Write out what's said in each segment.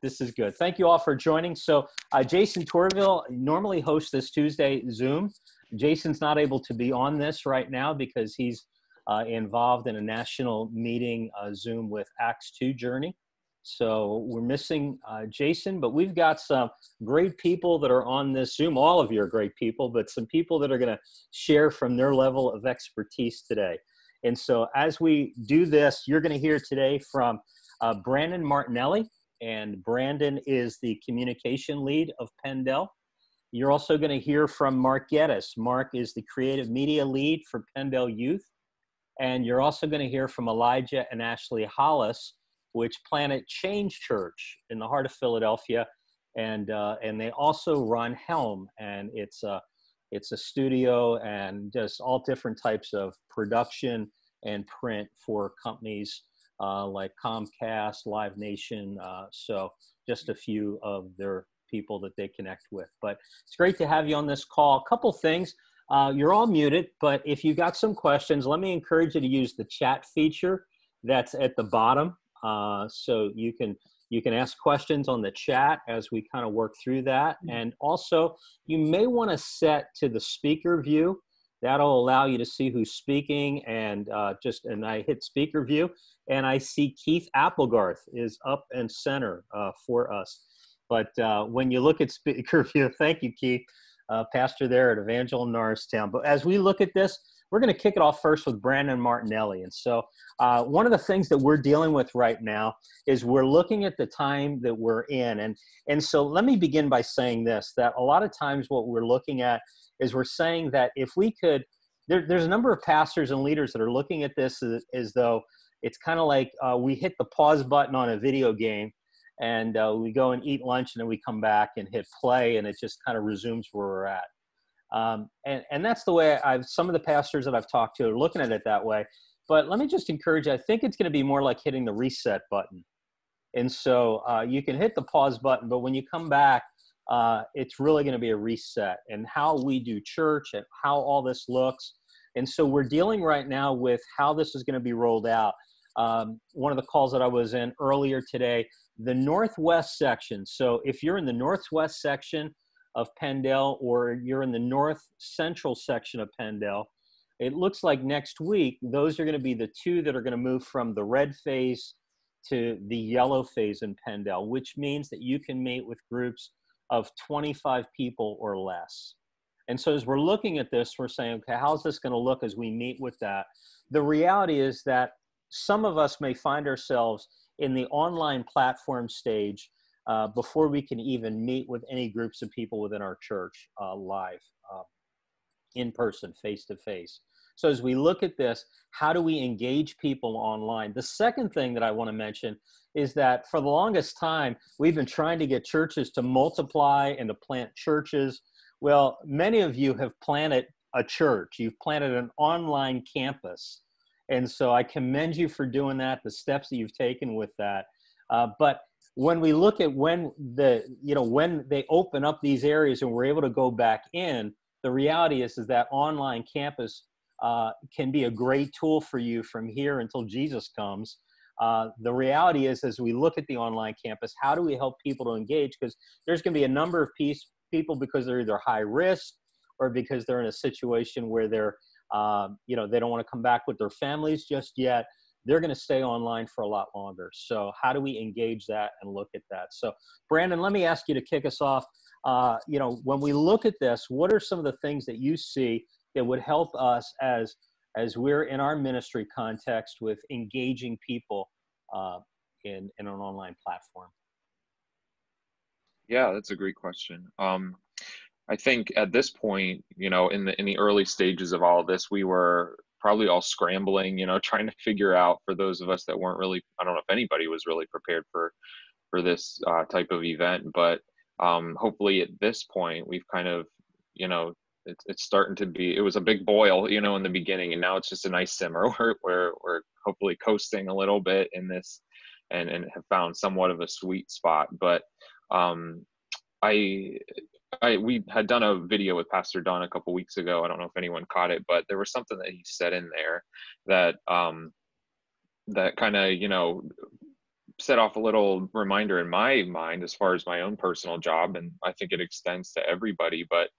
This is good. Thank you all for joining. So Jason Torville normally hosts this Tuesday Zoom. Jason's not able to be on this right now because he's involved in a national meeting Zoom with Acts 2 Journey. So we're missing Jason, but we've got some great people that are on this Zoom. All of you are great people, but some people that are going to share from their level of expertise today. And so as we do this, you're going to hear today from Brandon Martinelli, and Brandon is the communication lead of PennDel. You're also going to hear from Mark Geddes. Mark is the creative media lead for PennDel Youth. And you're also going to hear from Elijah and Ashley Hollis, which Planet Change Church in the heart of Philadelphia. And they also run Helm, and it's a studio and just all different types of production and print for companies like Comcast, Live Nation. So just a few of their people that they connect with. But it's great to have you on this call. A couple things. You're all muted, but if you've got some questions, let me encourage you to use the chat feature that's at the bottom. So you can ask questions on the chat as we kind of work through that. And also, you may want to set to the speaker view. That'll allow you to see who's speaking, and and I hit speaker view, and I see Keith Applegarth is up and center for us. But when you look at speaker view, thank you, Keith, pastor there at Evangel in Norristown. But as we look at this, we're going to kick it off first with Brandon Martinelli. And so one of the things that we're dealing with right now is we're looking at the time that we're in. And so let me begin by saying this, that a lot of times what we're looking at is we're saying that if we could, there's a number of pastors and leaders that are looking at this as though it's kind of like we hit the pause button on a video game, and we go and eat lunch, and then we come back and hit play, and it just kind of resumes where we're at. And that's the way some of the pastors that I've talked to are looking at it that way. But let me just encourage you, I think it's going to be more like hitting the reset button. And so you can hit the pause button, but when you come back, it's really going to be a reset and how we do church and how all this looks. And so we're dealing right now with how this is going to be rolled out. One of the calls that I was in earlier today, the Northwest section. So if you're in the Northwest section of PennDel, or you're in the North Central section of PennDel, it looks like next week, those are going to be the two that are going to move from the red phase to the yellow phase in PennDel, which means that you can meet with groups of 25 people or less. And so as we're looking at this, we're saying, okay, how's this going to look as we meet with that? The reality is that some of us may find ourselves in the online platform stage before we can even meet with any groups of people within our church live, in person, face to face. So as we look at this, how do we engage people online? The second thing that I want to mention is that for the longest time, we've been trying to get churches to multiply and to plant churches. Well, many of you have planted a church. You've planted an online campus. And so I commend you for doing that, the steps that you've taken with that. But when we look at when they open up these areas and we're able to go back in, the reality is that online campus can be a great tool for you from here until Jesus comes. The reality is, as we look at the online campus, how do we help people to engage? Because there's going to be a number of people because they're either high risk or because they're in a situation where they're, they don't want to come back with their families just yet. They're going to stay online for a lot longer. So how do we engage that and look at that? So Brandon, let me ask you to kick us off. When we look at this, what are some of the things that you see that would help us as we're in our ministry context with engaging people in an online platform? Yeah, that's a great question. I think at this point, in the early stages of all of this, we were probably all scrambling, trying to figure out, for those of us that weren't really, I don't know if anybody was really prepared for this type of event, but hopefully at this point, we've kind of, it's starting to be, it was a big boil, in the beginning, and now it's just a nice simmer. We're hopefully coasting a little bit in this and have found somewhat of a sweet spot. But we had done a video with Pastor Don a couple weeks ago. I don't know if anyone caught it, but there was something that he said in there that that kind of, set off a little reminder in my mind as far as my own personal job, and I think it extends to everybody. But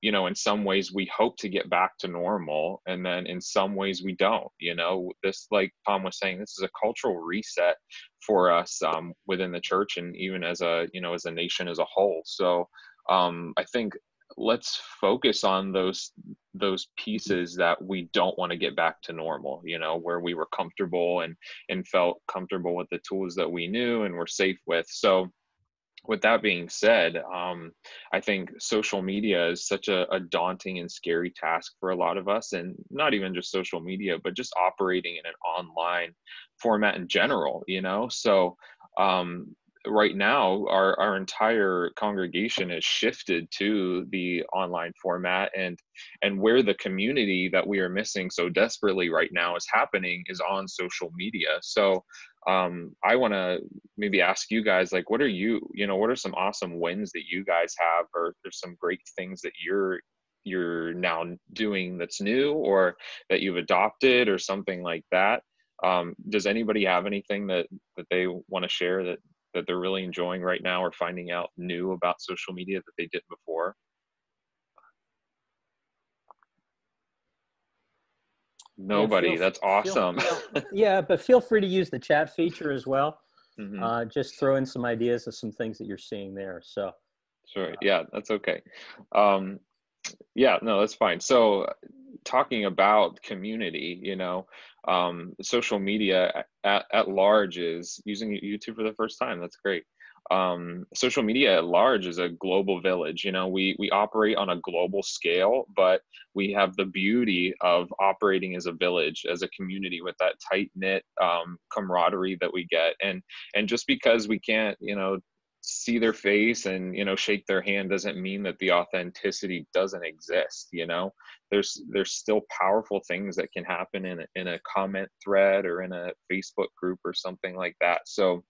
you know, in some ways we hope to get back to normal, and then in some ways we don't. You know, this, like Tom was saying, this is a cultural reset for us within the church, and even as a, you know, as a nation as a whole. So I think let's focus on those pieces that we don't want to get back to normal, you know, where we were comfortable and felt comfortable with the tools that we knew and were safe with. So with that being said, I think social media is such a daunting and scary task for a lot of us, and not even just social media, but just operating in an online format in general, you know? So um, right now, our entire congregation is shifted to the online format, and where the community that we are missing so desperately right now is happening is on social media. So I want to maybe ask you guys, like, what are you know, what are some awesome wins that you guys have, or there's some great things that you're now doing that's new, or that you've adopted, or something like that? Does anybody have anything that they want to share that they're really enjoying right now, or finding out new about social media that they didn't before? Yeah, Nobody. That's awesome. yeah, but feel free to use the chat feature as well. Hmm. Just throw in some ideas of some things that you're seeing there. So, Sure. Yeah, that's okay. Um, Yeah, no, that's fine. So, talking about community, you know, social media at large is using YouTube for the first time. That's great. Social media at large is a global village. You know, we operate on a global scale, but we have the beauty of operating as a village, as a community, with that tight knit camaraderie that we get. And just because we can't, you know, see their face and, you know, shake their hand, doesn't mean that the authenticity doesn't exist. You know, there's still powerful things that can happen in a comment thread or in a Facebook group or something like that. So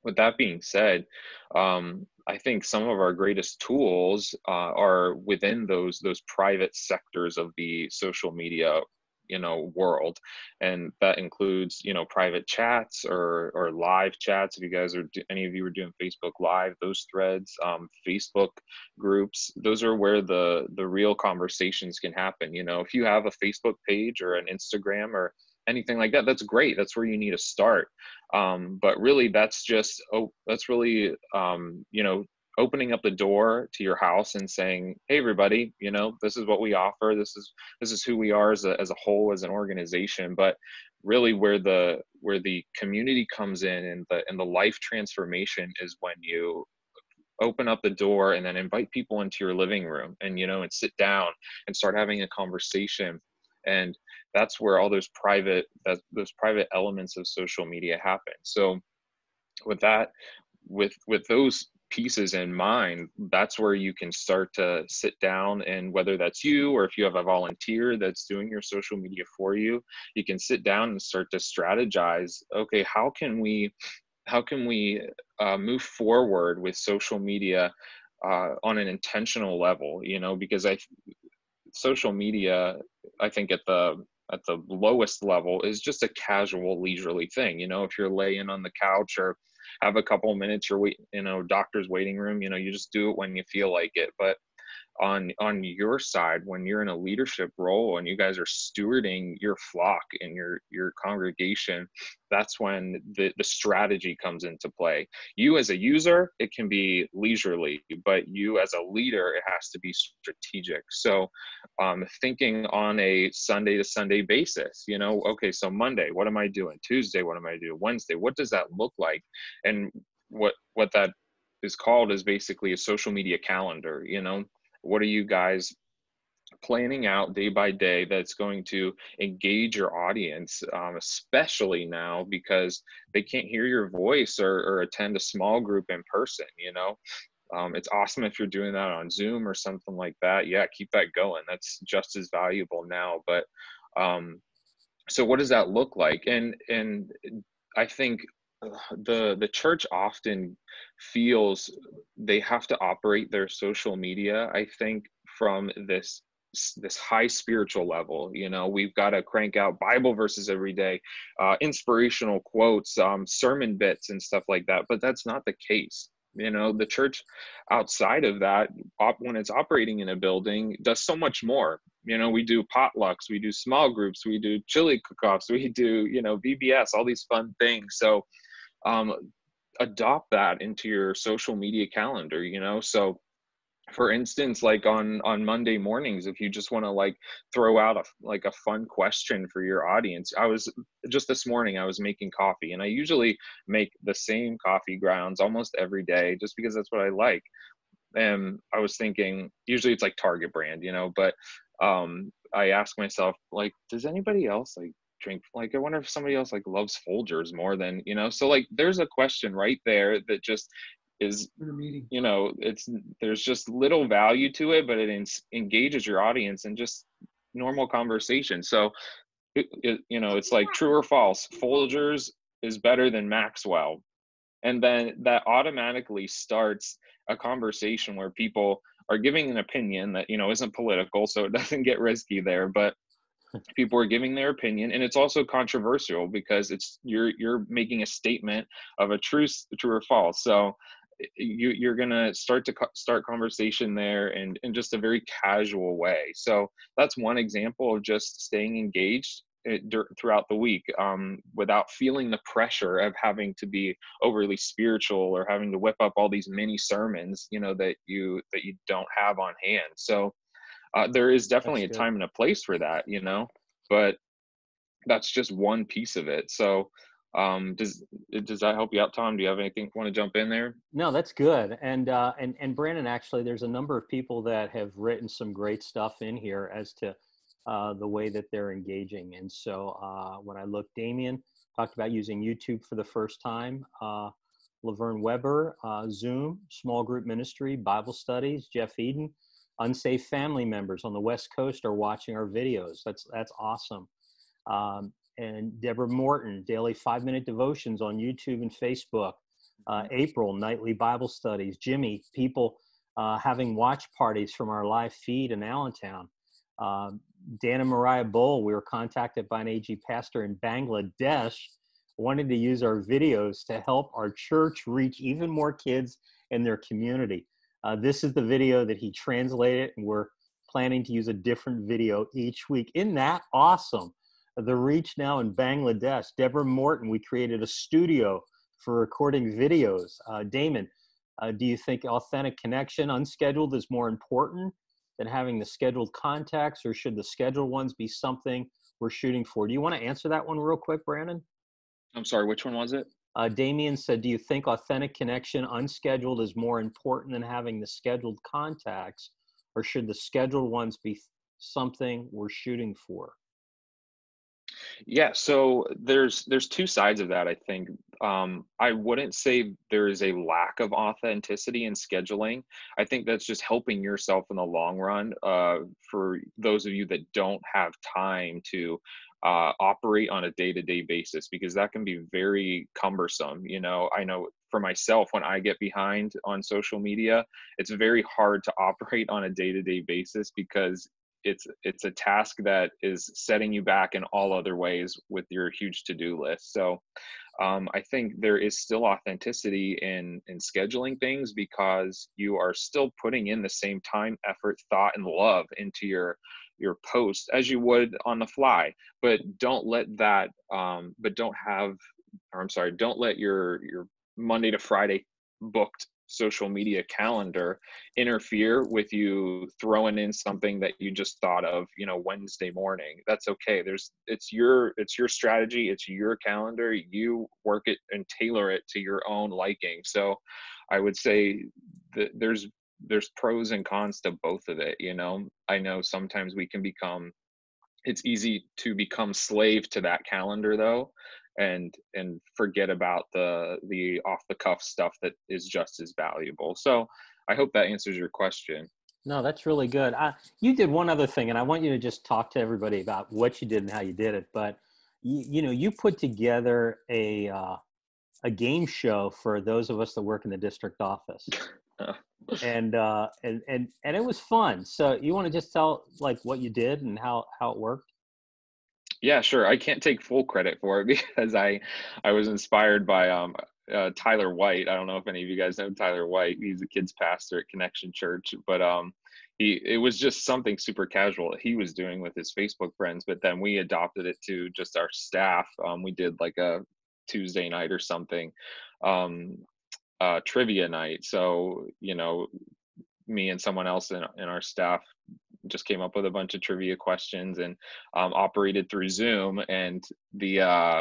with that being said, I think some of our greatest tools are within those private sectors of the social media, you know, world, and that includes, you know, private chats or live chats. If you guys are any of you are doing Facebook Live, those threads, Facebook groups, those are where the real conversations can happen. You know, if you have a Facebook page or an Instagram or anything like that, that's great. That's where you need to start. But really, that's just, oh, that's really, you know, opening up the door to your house and saying, hey, everybody, you know, this is what we offer. This is who we are as a whole, as an organization. But really, where the community comes in, and the life transformation is when you open up the door and then invite people into your living room, and, you know, and sit down and start having a conversation. And that's where all those private elements of social media happen. So with that, with those pieces in mind, that's where you can start to sit down, and whether that's you, or if you have a volunteer that's doing your social media for you, you can sit down and start to strategize, okay, how can we move forward with social media on an intentional level, you know, because social media, I think at the lowest level, is just a casual, leisurely thing. You know, if you're laying on the couch or have a couple of minutes, you're you know, doctor's waiting room, you know, you just do it when you feel like it. But on your side, when you're in a leadership role and you guys are stewarding your flock and your congregation, that's when the strategy comes into play. You as a user, it can be leisurely, but you as a leader, it has to be strategic. So thinking on a Sunday to Sunday basis, you know, okay, so Monday, what am I doing? Tuesday, what am I doing? Wednesday, what does that look like? And what that is called is basically a social media calendar. You know, what are you guys planning out day by day that's going to engage your audience, especially now because they can't hear your voice or attend a small group in person? You know, it's awesome if you're doing that on Zoom or something like that. Yeah, keep that going. That's just as valuable now. But so what does that look like? And I think the church often feels they have to operate their social media, I think, from this this high spiritual level. You know, we've got to crank out Bible verses every day, inspirational quotes, sermon bits and stuff like that. But that's not the case. You know, the church outside of that, when it's operating in a building, does so much more. You know, we do potlucks, we do small groups, we do chili cook-offs, we do, you know, VBS, all these fun things. So adopt that into your social media calendar, you know. So for instance, like on Monday mornings, if you just want to like throw out a fun question for your audience. I was just this morning, I was making coffee, and I usually make the same coffee grounds almost every day just because that's what I like. And I was thinking, usually it's like Target brand, you know, but I ask myself, like, does anybody else like drink, like, I wonder if somebody else like loves Folgers more than, you know. So like there's a question right there that just is, you know, there's just little value to it, but it engages your audience in just normal conversation. So you know, it's like true or false, Folgers is better than Maxwell. And then that automatically starts a conversation where people are giving an opinion that, you know, isn't political, so it doesn't get risky there, but people are giving their opinion. And it's also controversial because it's you're making a statement of a true or false. So you're gonna start conversation there, and in just a very casual way. So that's one example of just staying engaged throughout the week, without feeling the pressure of having to be overly spiritual or having to whip up all these mini sermons, you know, that you don't have on hand. So there is definitely a time and a place for that, you know, but that's just one piece of it. So does that help you out, Tom? Do you have anything want to jump in there? No, that's good. And Brandon, actually, there's a number of people that have written some great stuff in here as to the way that they're engaging. And so when I look, Damien talked about using YouTube for the first time. Laverne Weber, Zoom, small group ministry, Bible studies. Jeff Eden, unsafe family members on the West Coast are watching our videos. That's awesome. And Deborah Morton, daily 5-minute devotions on YouTube and Facebook. April, nightly Bible studies. Jimmy, people having watch parties from our live feed in Allentown. Dan and Mariah Bowl, we were contacted by an AG pastor in Bangladesh wanting to use our videos to help our church reach even more kids in their community. This is the video that he translated, and we're planning to use a different video each week. Isn't that awesome? The reach now in Bangladesh. Deborah Morton, we created a studio for recording videos. Damon, do you think authentic connection, unscheduled, is more important than having the scheduled contacts, or should the scheduled ones be something we're shooting for? Do you want to answer that one real quick, Brandon? I'm sorry, which one was it? Damien said, do you think authentic connection, unscheduled, is more important than having the scheduled contacts, or should the scheduled ones be something we're shooting for? Yeah, so there's two sides of that, I think. I wouldn't say there is a lack of authenticity in scheduling. I think that's just helping yourself in the long run. For those of you that don't have time to operate on a day-to-day basis, because that can be very cumbersome. You know, I know for myself, when I get behind on social media, it's very hard to operate on a day-to-day basis because it's a task that is setting you back in all other ways with your huge to-do list. So I think there is still authenticity in scheduling things, because you are still putting in the same time, effort, thought, and love into your post as you would on the fly. But don't let that don't let your Monday to Friday booked social media calendar interfere with you throwing in something that you just thought of, you know, Wednesday morning. That's okay. It's your strategy, it's your calendar. You work it and tailor it to your own liking. So I would say that there's pros and cons to both of it. You know, I know sometimes it's easy to become slave to that calendar though, and forget about the off the cuff stuff that is just as valuable. So I hope that answers your question. No, that's really good. You did one other thing, and I want you to just talk to everybody about what you did and how you did it. But you put together a game show for those of us that work in the district office. and it was fun. So you want to just tell like what you did and how it worked? Yeah, sure. I can't take full credit for it because I was inspired by Tyler White. I don't know if any of you guys know Tyler White. He's a kids pastor at Connection Church, but it was just something super casual that he was doing with his Facebook friends. But then we adopted it to just our staff. We did like a Tuesday night or something, um, trivia night. So me and someone else in our staff just came up with a bunch of trivia questions and operated through Zoom. And the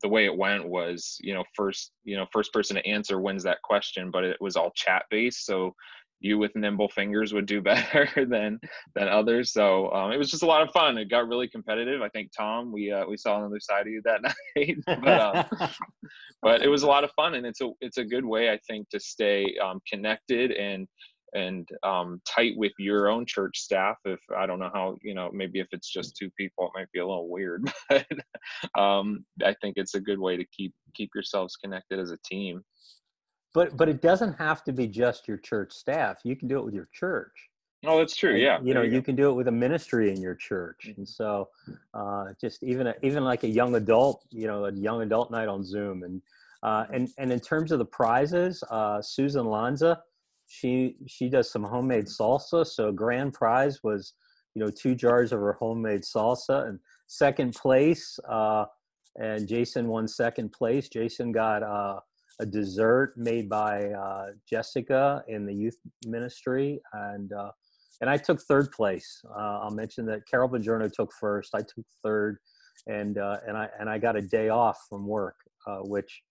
way it went was, first person to answer wins that question, but it was all chat based. So you with nimble fingers would do better than others. So it was just a lot of fun. It got really competitive. I think Tom, we saw another side of you that night, but it was a lot of fun, and it's a good way, I think, to stay connected and tight with your own church staff. If I don't know how, maybe if it's just two people, it might be a little weird, but I think it's a good way to keep yourselves connected as a team. But it doesn't have to be just your church staff. You can do it with your church. Oh, that's true. Yeah. You can do it with a ministry in your church. And so just even like a young adult, a young adult night on Zoom. And in terms of the prizes, Susan Lanza, she does some homemade salsa. So grand prize was, 2 jars of her homemade salsa, and second place. And Jason won second place. Jason got a dessert made by Jessica in the youth ministry. And I took third place. I'll mention that Carol Bongiorno took first. I took third, and I got a day off from work, which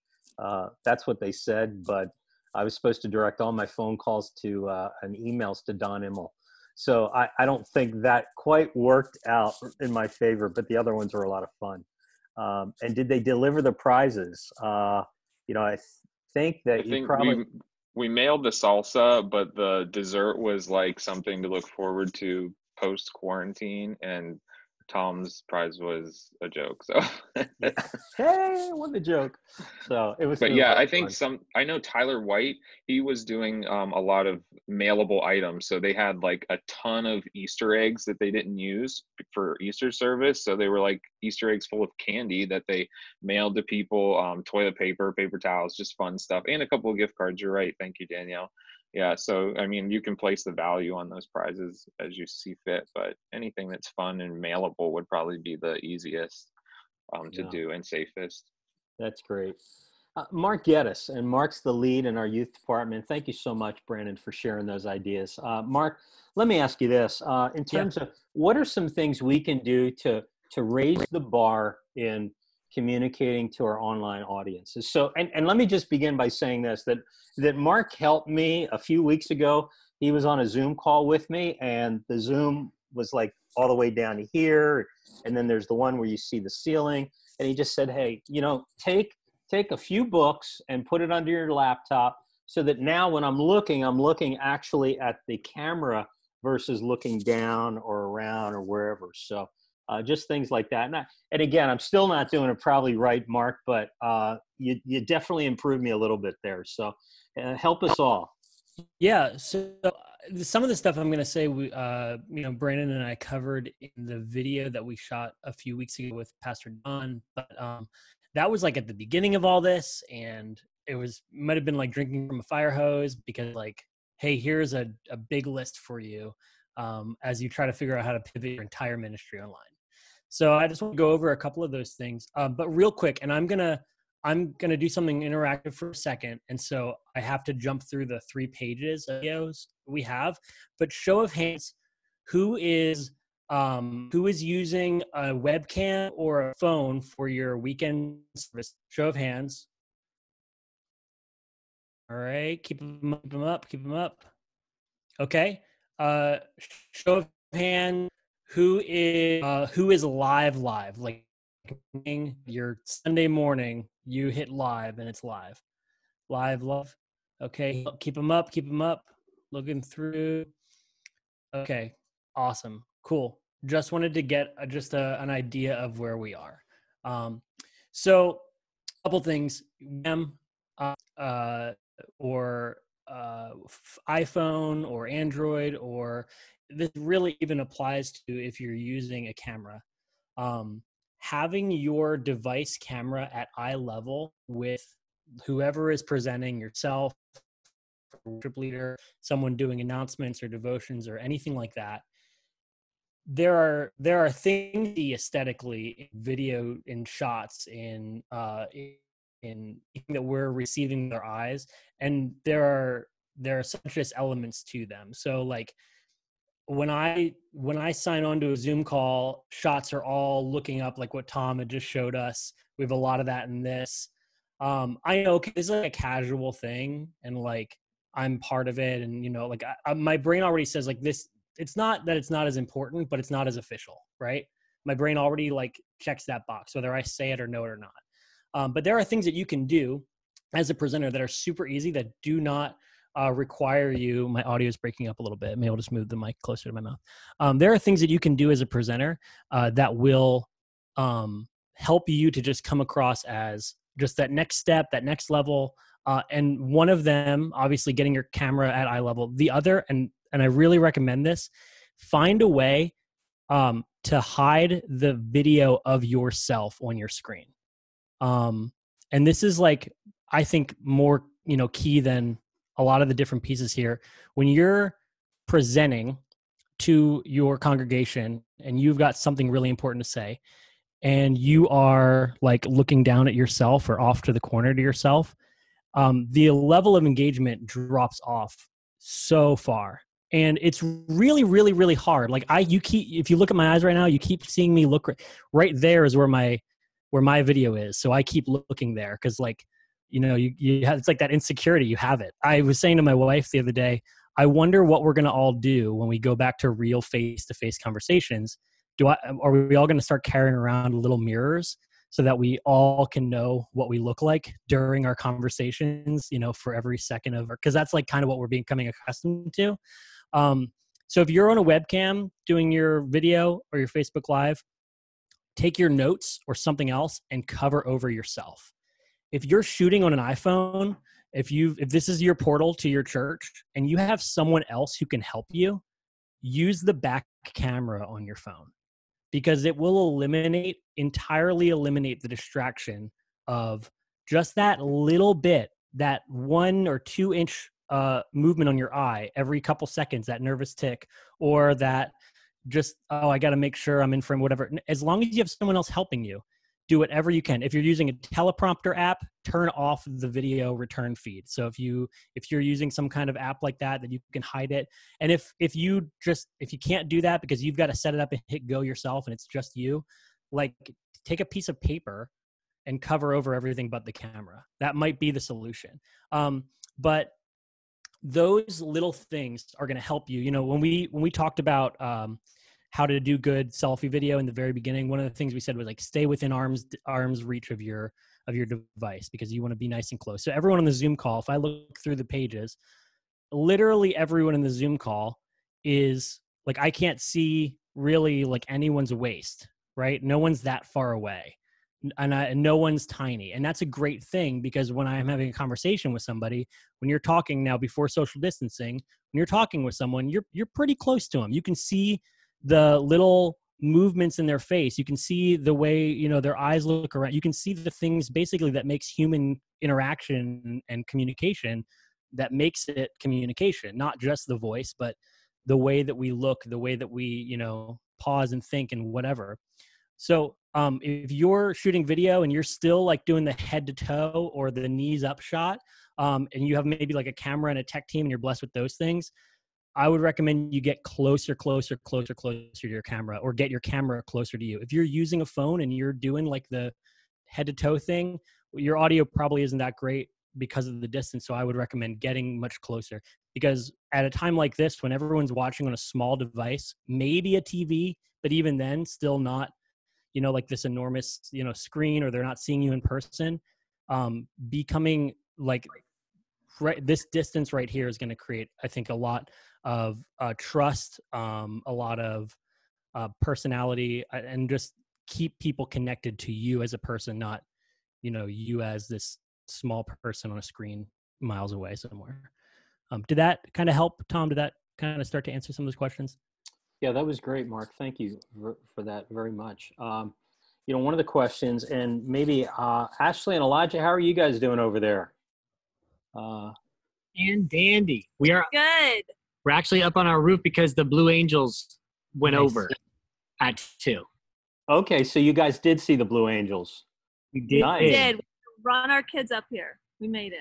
that's what they said. But I was supposed to direct all my phone calls to and emails to Don Immel. So I don't think that quite worked out in my favor, but the other ones were a lot of fun. And did they deliver the prizes? I think that you probably... We mailed the salsa, but the dessert was like something to look forward to post quarantine, and Tom's prize was a joke. So yeah. Hey, what a joke. So it was. But it was yeah, I think fun. I know Tyler White, he was doing a lot of mailable items. So they had like a ton of Easter eggs that they didn't use for Easter service. So they were like Easter eggs full of candy that they mailed to people, toilet paper, paper towels, just fun stuff, and a couple of gift cards. You're right. Thank you, Danielle. Yeah, so I mean, you can place the value on those prizes as you see fit, but anything that's fun and mailable would probably be the easiest to Yeah, do and safest. that's great. Mark Geddes, and Mark's the lead in our youth department. Thank you so much, Brandon, for sharing those ideas. Mark, let me ask you this: in terms of what are some things we can do to raise the bar in communicating to our online audiences? So, and let me just begin by saying this: that Mark helped me a few weeks ago. He was on a Zoom call with me, and the Zoom was like all the way down to here, and then there's the one where you see the ceiling. And he just said, "Hey, take a few books and put it under your laptop so that now when I'm looking actually at the camera versus looking down or around or wherever." So just things like that. And again, I'm still not doing it probably right, Mark, but you definitely improved me a little bit there. So help us all. Yeah. So some of the stuff I'm going to say, Brandon and I covered in the video that we shot a few weeks ago with Pastor Don, but that was like at the beginning of all this, and it might have been like drinking from a fire hose, because like, hey, here's a big list for you as you try to figure out how to pivot your entire ministry online. So I just want to go over a couple of those things, but real quick, and I'm gonna do something interactive for a second, and so I have to jump through the 3 pages of videos we have. But show of hands, who is using a webcam or a phone for your weekend service? Show of hands. All right, keep them up. Okay. Show of hands, who is live, like your Sunday morning, you hit live and it's live. Okay, keep them up. Looking through. Okay, awesome, cool. Just wanted to get an idea of where we are. So a couple things. iPhone or Android, or this really even applies to if you're using a camera. Having your device camera at eye level with whoever is presenting, yourself, worship leader, someone doing announcements or devotions or anything like that. There are things aesthetically, video, in shots, in that we're receiving with our eyes, and there are such as elements to them. So like when I sign on to a Zoom call, shots are all looking up like what Tom had just showed us. We have a lot of that in this. I know this is like a casual thing, and like I'm part of it, and like my brain already says like this. It's not that it's not as important, but it's not as official, right? My brain already like checks that box, whether I say it or know it or not. But there are things that you can do as a presenter that are super easy that do not require you. My audio is breaking up a little bit. Maybe I'll just move the mic closer to my mouth. There are things that you can do as a presenter that will help you to just come across as just that next step, that next level. And one of them, obviously, getting your camera at eye level. The other, and I really recommend this, find a way to hide the video of yourself on your screen. And this is like, I think, more key than a lot of the different pieces here. When you're presenting to your congregation and you've got something really important to say, and you are like looking down at yourself or off to the corner to yourself, the level of engagement drops off so far. And it's really, really, really hard. Like if you look at my eyes right now, you keep seeing me look right there is where my video is. So I keep looking there because like, you have, it's like that insecurity, you have it. I was saying to my wife the other day, I wonder what we're going to all do when we go back to real face-to-face conversations. Are we all going to start carrying around little mirrors so that we all can know what we look like during our conversations, for every second of because that's like kind of what we're becoming accustomed to. So if you're on a webcam doing your video or your Facebook Live, take your notes or something else and cover over yourself. If you're shooting on an iPhone, if this is your portal to your church and you have someone else who can help you, use the back camera on your phone, because it will entirely eliminate the distraction of just that little bit, that 1 or 2 inch movement on your eye every couple seconds, that nervous tick, or that just, I got to make sure I'm in frame, whatever. As long as you have someone else helping you, do whatever you can. If you're using a teleprompter app, turn off the video return feed. So if you're using some kind of app like that you can hide it. And if you can't do that because you've got to set it up and hit go yourself and it's just you, like take a piece of paper and cover over everything but the camera. That might be the solution. But those little things are going to help you. When we talked about how to do good selfie video in the very beginning, one of the things we said was like stay within arm's reach of your device, because you want to be nice and close. So everyone on the Zoom call, if I look through the pages, literally everyone in the Zoom call is like, I can't see really like anyone's waist, right? No one's that far away. And no one's tiny. And that's a great thing, because when I'm having a conversation with somebody, when you're talking now before social distancing, when you're talking with someone, you're pretty close to them. You can see the little movements in their face. You can see the way, their eyes look around. You can see the things basically that makes human interaction and communication, that makes it communication, not just the voice, but the way that we look, the way that we, pause and think and whatever. So if you're shooting video and you're still like doing the head to toe or the knees up shot, and you have maybe like a camera and a tech team and you're blessed with those things, I would recommend you get closer to your camera, or get your camera closer to you. If you're using a phone and you're doing like the head to toe thing, your audio probably isn't that great because of the distance. So I would recommend getting much closer, because at a time like this, when everyone's watching on a small device, maybe a TV, but even then still not, like this enormous, screen, or they're not seeing you in person, becoming like right, this distance right here is going to create, I think, a lot of trust, a lot of personality, and just keep people connected to you as a person, not, you as this small person on a screen miles away somewhere. Did that kind of help, Tom? Did that kind of start to answer some of those questions? Yeah, that was great, Mark. Thank you for that very much. One of the questions, and maybe Ashley and Elijah, how are you guys doing over there? And dandy. We are good. We're actually up on our roof because the Blue Angels went over at 2. Okay, so you guys did see the Blue Angels. We did. Nice. We did. We run our kids up here. We made it.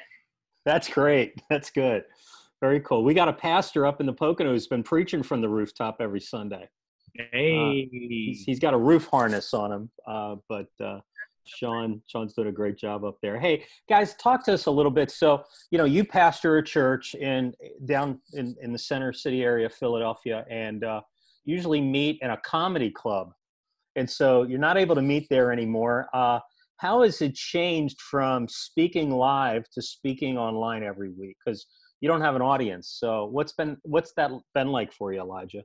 That's great. That's good. Very cool. We got a pastor up in the Poconos who's been preaching from the rooftop every Sunday. Hey. He's got a roof harness on him, but Sean's doing a great job up there. Hey, guys, talk to us a little bit. So, you pastor a church down in the center city area of Philadelphia, and usually meet in a comedy club. And so you're not able to meet there anymore. How has it changed from speaking live to speaking online every week? Because you don't have an audience. So what's that been like for you, Elijah?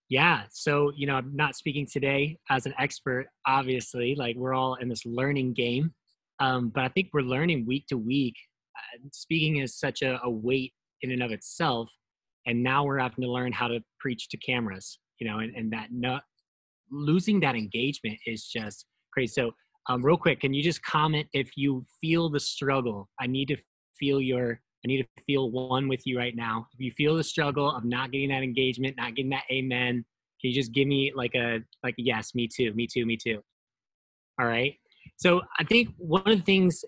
Yeah. So, I'm not speaking today as an expert, obviously, like we're all in this learning game. But I think we're learning week to week. Speaking is such a weight in and of itself. And now we're having to learn how to preach to cameras, and that losing that engagement is just crazy. So real quick, can you just comment if you feel the struggle? I need to feel one with you right now. If you feel the struggle of not getting that engagement, not getting that amen, can you just give me like a yes, me too. All right. So I think one of the things,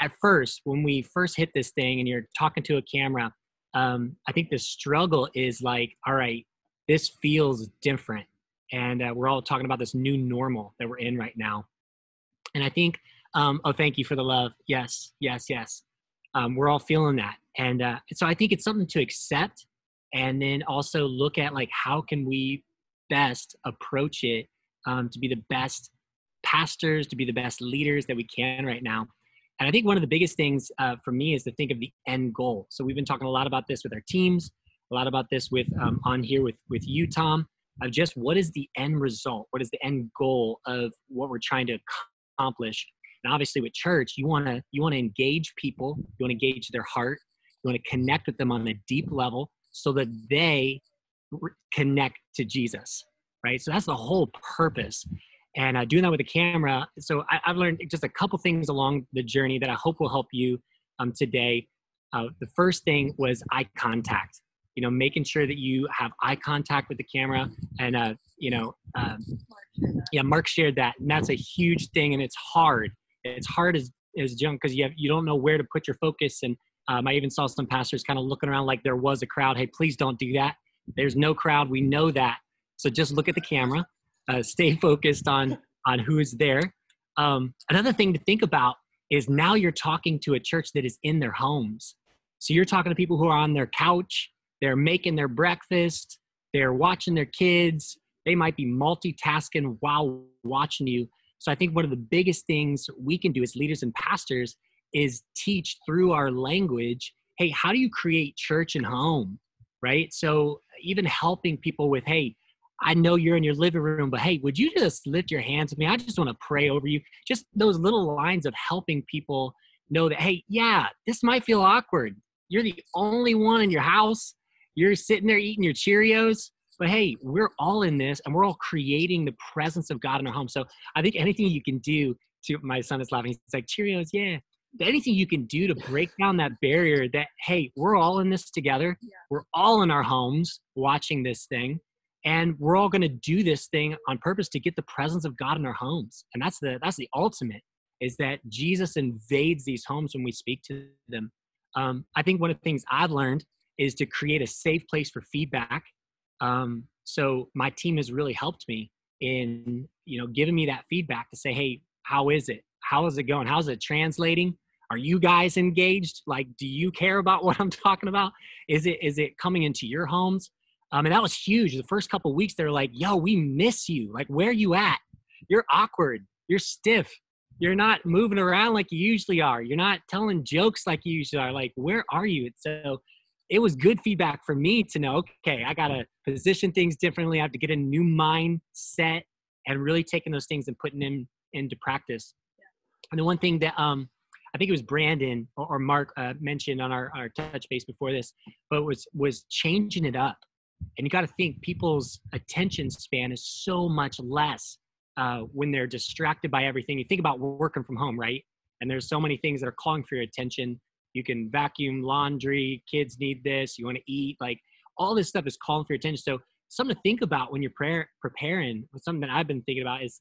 at first, when we first hit this thing and you're talking to a camera, I think the struggle is like, all right, this feels different. And we're all talking about this new normal that we're in right now. And I think, thank you for the love. Yes. We're all feeling that. And so I think it's something to accept and then also look at like, how can we best approach it to be the best pastors, to be the best leaders that we can right now. And I think one of the biggest things for me is to think of the end goal. So we've been talking a lot about this with our teams, a lot about this with on here with you, Tom, of just what is the end result? What is the end goal of what we're trying to accomplish? And obviously with church, you want to engage people, you want to engage their heart, you want to connect with them on a deep level so that they connect to Jesus, right? So that's the whole purpose. And doing that with a camera. So I've learned just a couple things along the journey that I hope will help you today. The first thing was eye contact, making sure that you have eye contact with the camera. And, Mark shared that. And that's a huge thing. And it's hard. It's hard as young because you don't know where to put your focus. And I even saw some pastors kind of looking around like there was a crowd. Hey, please don't do that. There's no crowd. We know that. So just look at the camera. Stay focused on who is there. Another thing to think about is now you're talking to a church that is in their homes. So you're talking to people who are on their couch, they're making their breakfast, they're watching their kids, they might be multitasking while watching you. So I think one of the biggest things we can do as leaders and pastors is teach through our language, hey, how do you create church and home, right? So even helping people with, hey, I know you're in your living room, but hey, would you just lift your hands with me? I just want to pray over you. Just those little lines of helping people know that, hey, yeah, this might feel awkward. You're the only one in your house. You're sitting there eating your Cheerios, but hey, we're all in this and we're all creating the presence of God in our home. So I think anything you can do my son is laughing. He's like, Cheerios, yeah. Anything you can do to break down that barrier that, hey, we're all in this together. Yeah. We're all in our homes watching this thing. And we're all going to do this thing on purpose to get the presence of God in our homes. And that's the ultimate, is that Jesus invades these homes when we speak to them. I think one of the things I've learned is to create a safe place for feedback. So my team has really helped me in, giving me that feedback to say, hey, how is it? How is it going? How's it translating? Are you guys engaged? Like, do you care about what I'm talking about? Is it coming into your homes? And that was huge. The first couple of weeks, they're like, yo, we miss you. Like, where are you at? You're awkward. You're stiff. You're not moving around like you usually are. You're not telling jokes like you usually are. Like, where are you? So it was good feedback for me to know, okay, I got to position things differently. I have to get a new mindset and really taking those things and putting them into practice. Yeah. And the one thing that I think it was Brandon or Mark mentioned on our touch base before this, but was changing it up. And you got to think people's attention span is so much less when they're distracted by everything. You think about working from home, right? And there's so many things that are calling for your attention. You can vacuum laundry, kids need this, you want to eat, like all this stuff is calling for your attention. So something to think about when you're preparing, something that I've been thinking about is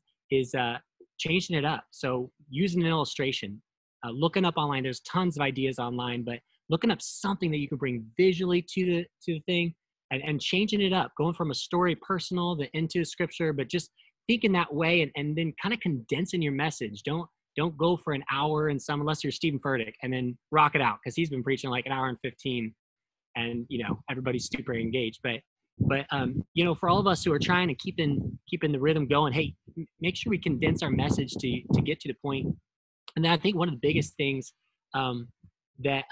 changing it up. So using an illustration, looking up online, there's tons of ideas online, but looking up something that you can bring visually to the thing and changing it up, going from a story personal into scripture, but just thinking that way and then kind of condensing your message. Don't go for an hour and some, unless you're Stephen Furtick, and then rock it out, because he's been preaching like an hour and 15 and everybody's super engaged. But for all of us who are trying to keeping the rhythm going, hey, make sure we condense our message to get to the point. And then I think one of the biggest things that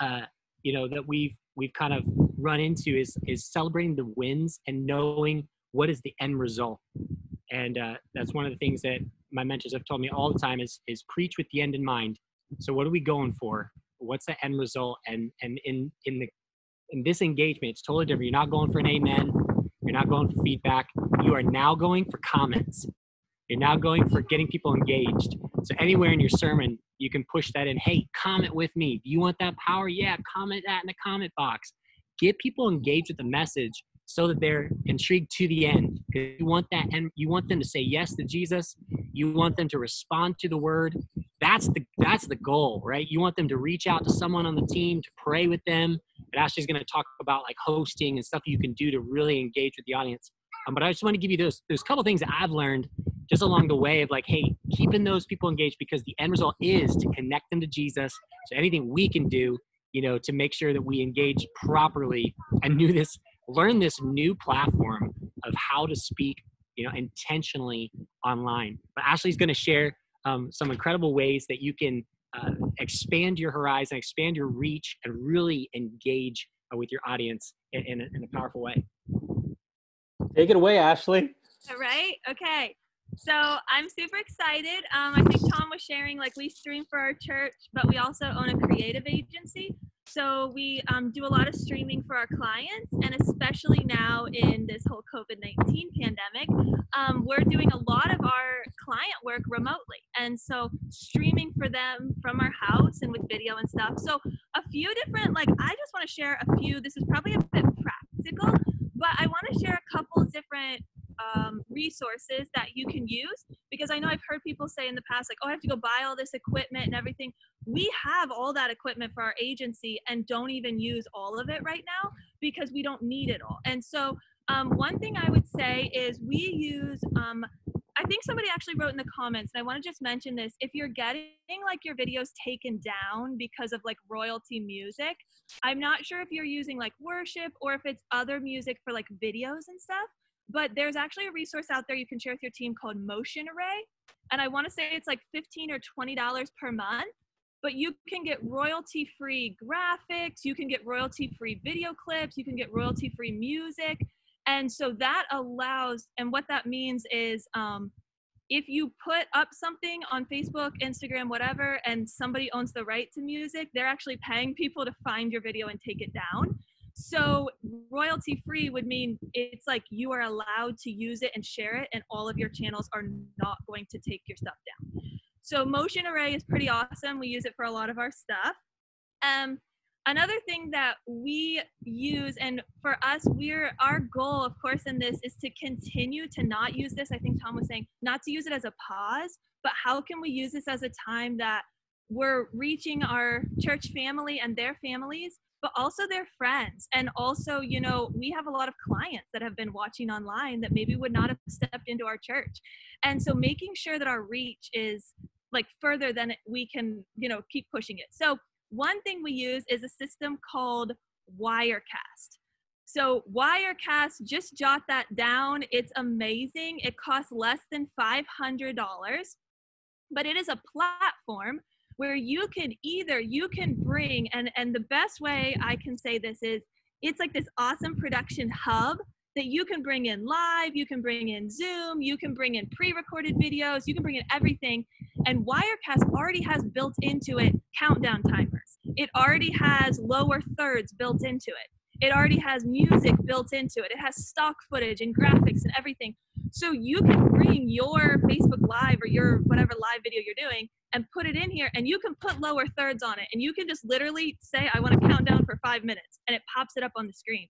we've kind of run into is celebrating the wins and knowing what is the end result. And that's one of the things that my mentors have told me all the time is preach with the end in mind. So what are we going for? What's the end result? And in this engagement, it's totally different. You're not going for an amen. You're not going for feedback. You are now going for comments. You're now going for getting people engaged. So anywhere in your sermon, you can push that in. Hey, comment with me. Do you want that power? Yeah, comment that in the comment box. Get people engaged with the message so that they're intrigued to the end. You want that, and you want them to say yes to Jesus. You want them to respond to the word. That's the goal, right? You want them to reach out to someone on the team to pray with them. And Ashley's going to talk about like hosting and stuff you can do to really engage with the audience. But I just want to give you those couple things that I've learned just along the way of like, hey, keeping those people engaged, because the end result is to connect them to Jesus. So anything we can do, to make sure that we engage properly and learn this new platform of how to speak, intentionally online. But Ashley's going to share some incredible ways that you can expand your horizon, expand your reach, and really engage with your audience in a powerful way. Take it away, Ashley. All right. Okay. So I'm super excited. I think Tom was sharing, like, we stream for our church, but we also own a creative agency. So we do a lot of streaming for our clients, and especially now in this whole COVID-19 pandemic, we're doing a lot of our client work remotely. And so streaming for them from our house and with video and stuff. So a few different, I just want to share a few. This is probably a bit practical, but I want to share a couple different resources that you can use, because I know I've heard people say in the past, like, oh, I have to go buy all this equipment and everything. We have all that equipment for our agency and don't even use all of it right now because we don't need it all. And so one thing I would say is we use, I think somebody actually wrote in the comments, and I want to just mention this, if you're getting like your videos taken down because of like royalty music, I'm not sure if you're using like worship or if it's other music for like videos and stuff. But there's actually a resource out there you can share with your team called Motion Array. And I want to say it's like $15 or $20 per month. But you can get royalty-free graphics. You can get royalty-free video clips. You can get royalty-free music. And so that allows, and what that means is if you put up something on Facebook, Instagram, whatever, and somebody owns the right to music, they're actually paying people to find your video and take it down. So royalty-free would mean it's like you are allowed to use it and share it, and all of your channels are not going to take your stuff down. So Motion Array is pretty awesome. We use it for a lot of our stuff. Another thing that we use, and for us, our goal, of course, in this is to continue to not use this. I think Tom was saying not to use it as a pause, but how can we use this as a time that we're reaching our church family and their families, but also their friends. And also, we have a lot of clients that have been watching online that maybe would not have stepped into our church. And so making sure that our reach is like further than we can, keep pushing it. So one thing we use is a system called Wirecast. So Wirecast, just jot that down. It's amazing. It costs less than $500, but it is a platform where you can bring, and the best way I can say this is, it's like this awesome production hub that you can bring in live, you can bring in Zoom, you can bring in pre-recorded videos, you can bring in everything. And Wirecast already has built into it countdown timers. It already has lower thirds built into it. It already has music built into it. It has stock footage and graphics and everything. So you can bring your Facebook Live or your whatever live video you're doing and put it in here, and you can put lower thirds on it. And you can just literally say, I want to count down for 5 minutes, and it pops it up on the screen.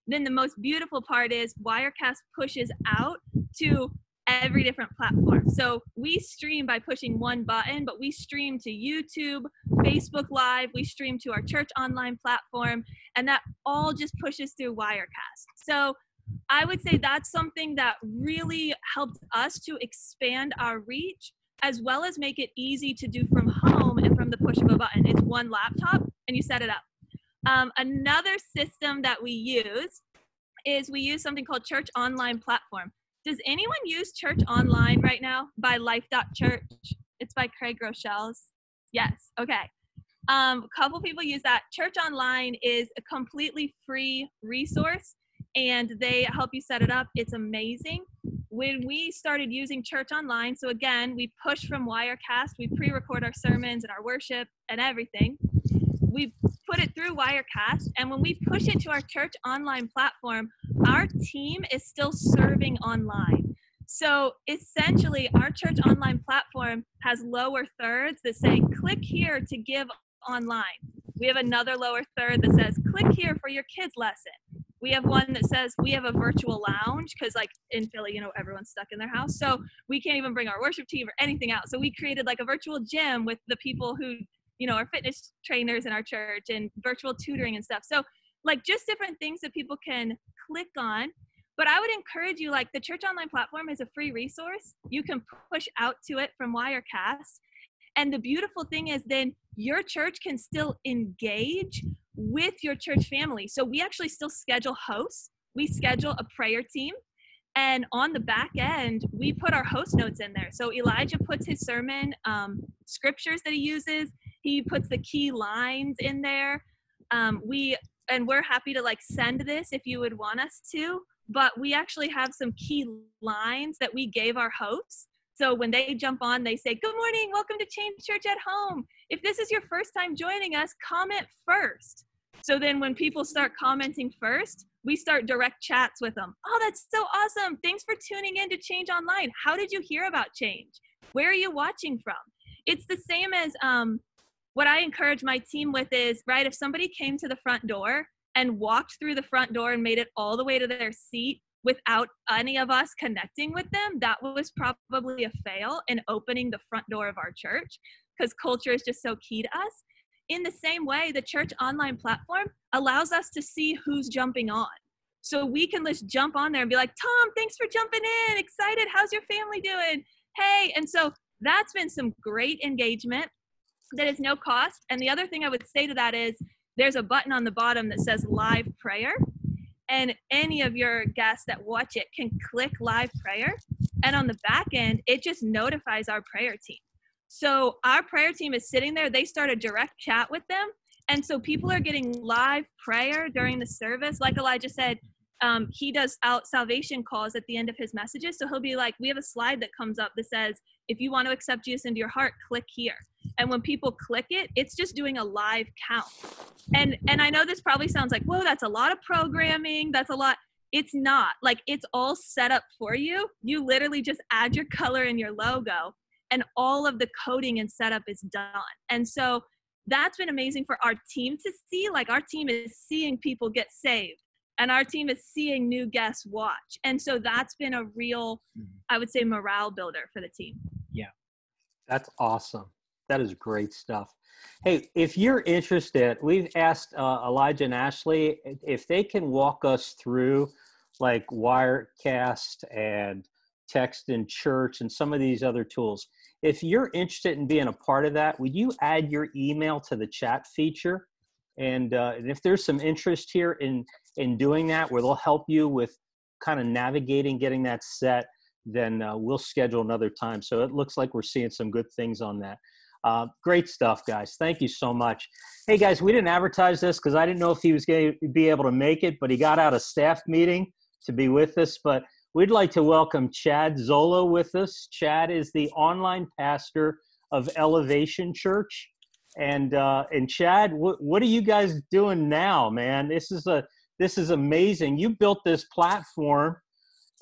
Then the most beautiful part is Wirecast pushes out to every different platform. So we stream by pushing one button, but we stream to YouTube, Facebook Live, we stream to our church online platform, and that all just pushes through Wirecast. So I would say that's something that really helped us to expand our reach, as well as make it easy to do from home and from the push of a button. It's one laptop and you set it up. Another system that we use something called Church Online Platform. Does anyone use Church Online right now by Life.Church? It's by Craig Rochelle's. Yes, okay. A couple people use that. Church Online is a completely free resource, and they help you set it up. It's amazing. When we started using Church Online, so again, we push from Wirecast, we pre-record our sermons and our worship and everything. We put it through Wirecast, and when we push it to our Church Online platform, our team is still serving online. So essentially, our Church Online platform has lower thirds that say, click here to give online. We have another lower third that says, click here for your kids' lesson. We have one that says we have a virtual lounge, because like in Philly, everyone's stuck in their house. So we can't even bring our worship team or anything out. So we created like a virtual gym with the people who are fitness trainers in our church, and virtual tutoring and stuff. So like just different things that people can click on. But I would encourage you, like the Church Online platform is a free resource. You can push out to it from Wirecast. And the beautiful thing is then your church can still engage with your church family. So we actually still schedule hosts. We schedule a prayer team. And on the back end, we put our host notes in there. So Elijah puts his sermon scriptures that he uses. He puts the key lines in there. We're happy to like send this if you would want us to, but we actually have some key lines that we gave our hosts. So when they jump on, they say, good morning, welcome to Change Church at Home. If this is your first time joining us, comment first. So then when people start commenting first, we start direct chats with them. Oh, that's so awesome. Thanks for tuning in to Change Online. How did you hear about Change? Where are you watching from? It's the same as what I encourage my team with is, right, if somebody came to the front door and walked through the front door and made it all the way to their seat without any of us connecting with them, that was probably a fail in opening the front door of our church, because culture is just so key to us. In the same way, the Church Online platform allows us to see who's jumping on. So we can just jump on there and be like, Tom, thanks for jumping in. Excited. How's your family doing? Hey. And so that's been some great engagement that is no cost. And the other thing I would say to that is there's a button on the bottom that says live prayer. And any of your guests that watch it can click live prayer. And on the back end, it just notifies our prayer team. So our prayer team is sitting there. They start a direct chat with them. And so people are getting live prayer during the service. Like Elijah said, he does out salvation calls at the end of his messages. So he'll be like, we have a slide that comes up that says, if you want to accept Jesus into your heart, click here. And when people click it, it's just doing a live count. And I know this probably sounds like, whoa, that's a lot of programming. That's a lot. It's not. Like, it's all set up for you. You literally just add your color and your logo, and all of the coding and setup is done. And so that's been amazing for our team to see. Like, our team is seeing people get saved, and our team is seeing new guests watch. And so that's been a real, I would say, morale builder for the team. Yeah. That's awesome. That is great stuff. Hey, if you're interested, we've asked Elijah and Ashley if they can walk us through like Wirecast and Text in Church and some of these other tools. If you're interested in being a part of that, would you add your email to the chat feature? And if there's some interest here in doing that, where they'll help you with kind of navigating, getting that set, then we'll schedule another time. So it looks like we're seeing some good things on that. Great stuff, guys. Thank you so much. Hey, guys, we didn't advertise this because I didn't know if he was going to be able to make it, but he got out a staff meeting to be with us, but we'd like to welcome Chad Zola with us. Chad is the online pastor of Elevation Church. And Chad, what are you guys doing now, man? This is amazing. You built this platform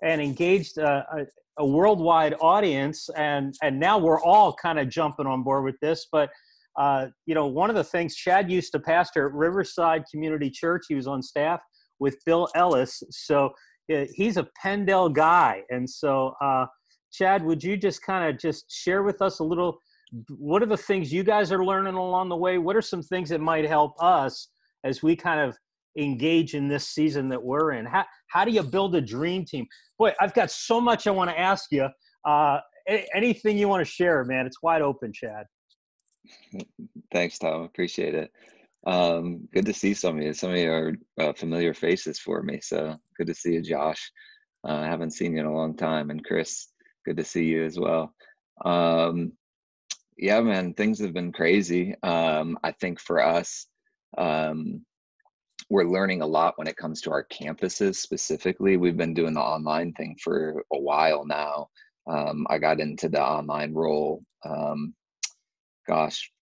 and engaged a worldwide audience, and now we're all kind of jumping on board with this. But one of the things, Chad used to pastor at Riverside Community Church. He was on staff with Bill Ellis, so he's a PennDel guy. And so, Chad, would you just kind of just share with us a little? What are the things you guys are learning along the way? What are some things that might help us as we kind of engage in this season that we're in? How do you build a dream team? Boy, I've got so much I want to ask you. Anything you want to share, man? It's wide open, Chad. Thanks, Tom. Appreciate it. Good to see some of you. Some of you are familiar faces for me. So good to see you, Josh. I haven't seen you in a long time. And Chris, good to see you as well. Yeah, man, things have been crazy. I think for us, we're learning a lot when it comes to our campuses specifically. We've been doing the online thing for a while now. I got into the online role,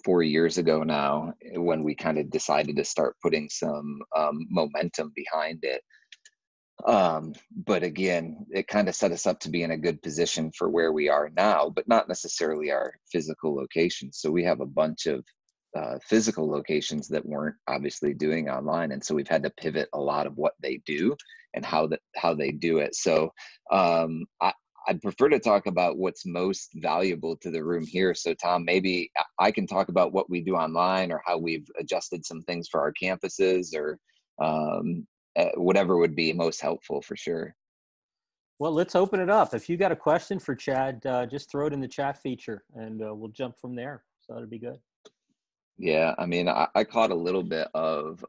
4 years ago now, when we kind of decided to start putting some momentum behind it. But again, it kind of set us up to be in a good position for where we are now, but not necessarily our physical locations. So we have a bunch of physical locations that weren't obviously doing online, and so we've had to pivot a lot of what they do and how they do it. So I'd prefer to talk about what's most valuable to the room here. So Tom, maybe I can talk about what we do online or how we've adjusted some things for our campuses, or whatever would be most helpful for sure. Well, let's open it up. If you got a question for Chad, just throw it in the chat feature and we'll jump from there. So that'd be good. Yeah, I mean, I caught a little bit of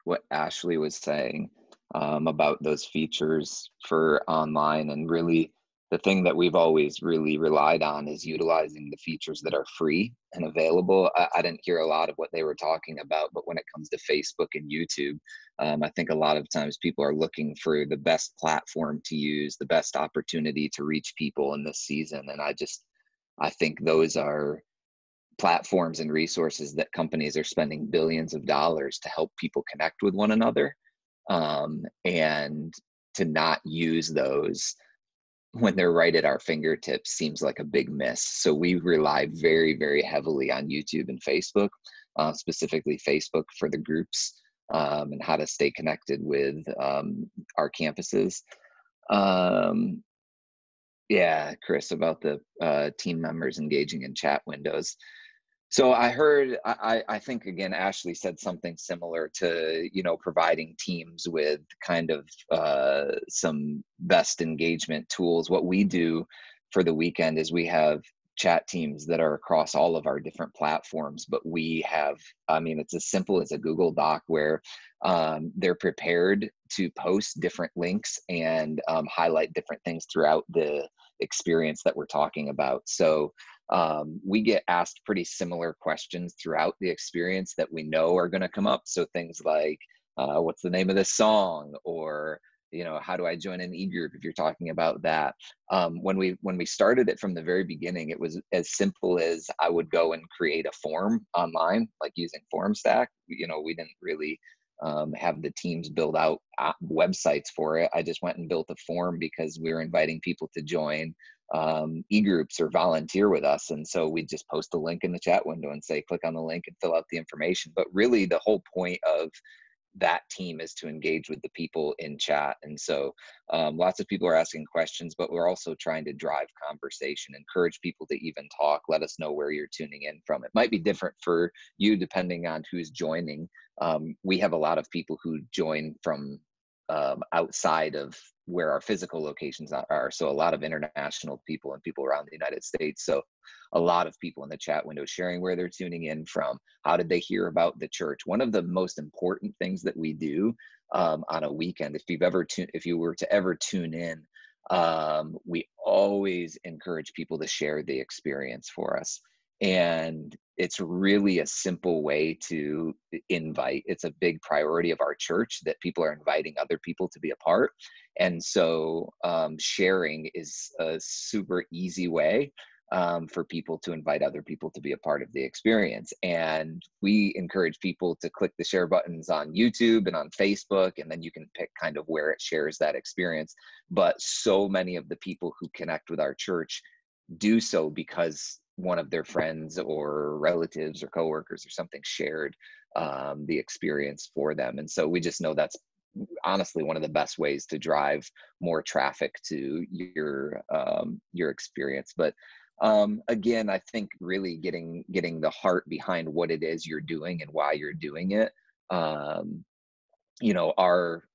what Ashley was saying about those features for online, and really the thing that we've always really relied on is utilizing the features that are free and available. I didn't hear a lot of what they were talking about, but when it comes to Facebook and YouTube, I think a lot of times people are looking for the best platform to use, the best opportunity to reach people in this season. And I think those are platforms and resources that companies are spending billions of dollars to help people connect with one another. And to not use those when they're right at our fingertips seems like a big miss. So we rely very, very heavily on YouTube and Facebook, specifically Facebook for the groups, and how to stay connected with our campuses. Yeah, Chris, about the team members engaging in chat windows. So I heard, I think, again, Ashley said something similar to, providing teams with kind of some best engagement tools. What we do for the weekend is we have chat teams that are across all of our different platforms, but we have, it's as simple as a Google Doc where they're prepared to post different links and highlight different things throughout the experience that we're talking about. So we get asked pretty similar questions throughout the experience that we know are going to come up. So things like, what's the name of this song? Or, how do I join an e-group if you're talking about that? When we started it from the very beginning, it was as simple as I would go and create a form online, like using FormStack. We didn't really have the teams build out websites for it. I just went and built a form because we were inviting people to join e-groups or volunteer with us. And so we just post a link in the chat window and say, click on the link and fill out the information. But really the whole point of that team is to engage with the people in chat. And so lots of people are asking questions, but we're also trying to drive conversation, encourage people to even talk, let us know where you're tuning in from. It might be different for you depending on who's joining. We have a lot of people who join from outside of where our physical locations are. So a lot of international people and people around the United States. So a lot of people in the chat window sharing where they're tuning in from. How did they hear about the church? One of the most important things that we do on a weekend, if you were to ever tune in, we always encourage people to share the experience for us. And it's really a simple way to invite. It's a big priority of our church that people are inviting other people to be a part. And so sharing is a super easy way for people to invite other people to be a part of the experience. And we encourage people to click the share buttons on YouTube and on Facebook, and then you can pick kind of where it shares that experience. But so many of the people who connect with our church do so because one of their friends or relatives or coworkers or something shared the experience for them. And so we just know that's honestly one of the best ways to drive more traffic to your experience. But again, I think really getting the heart behind what it is you're doing and why you're doing it.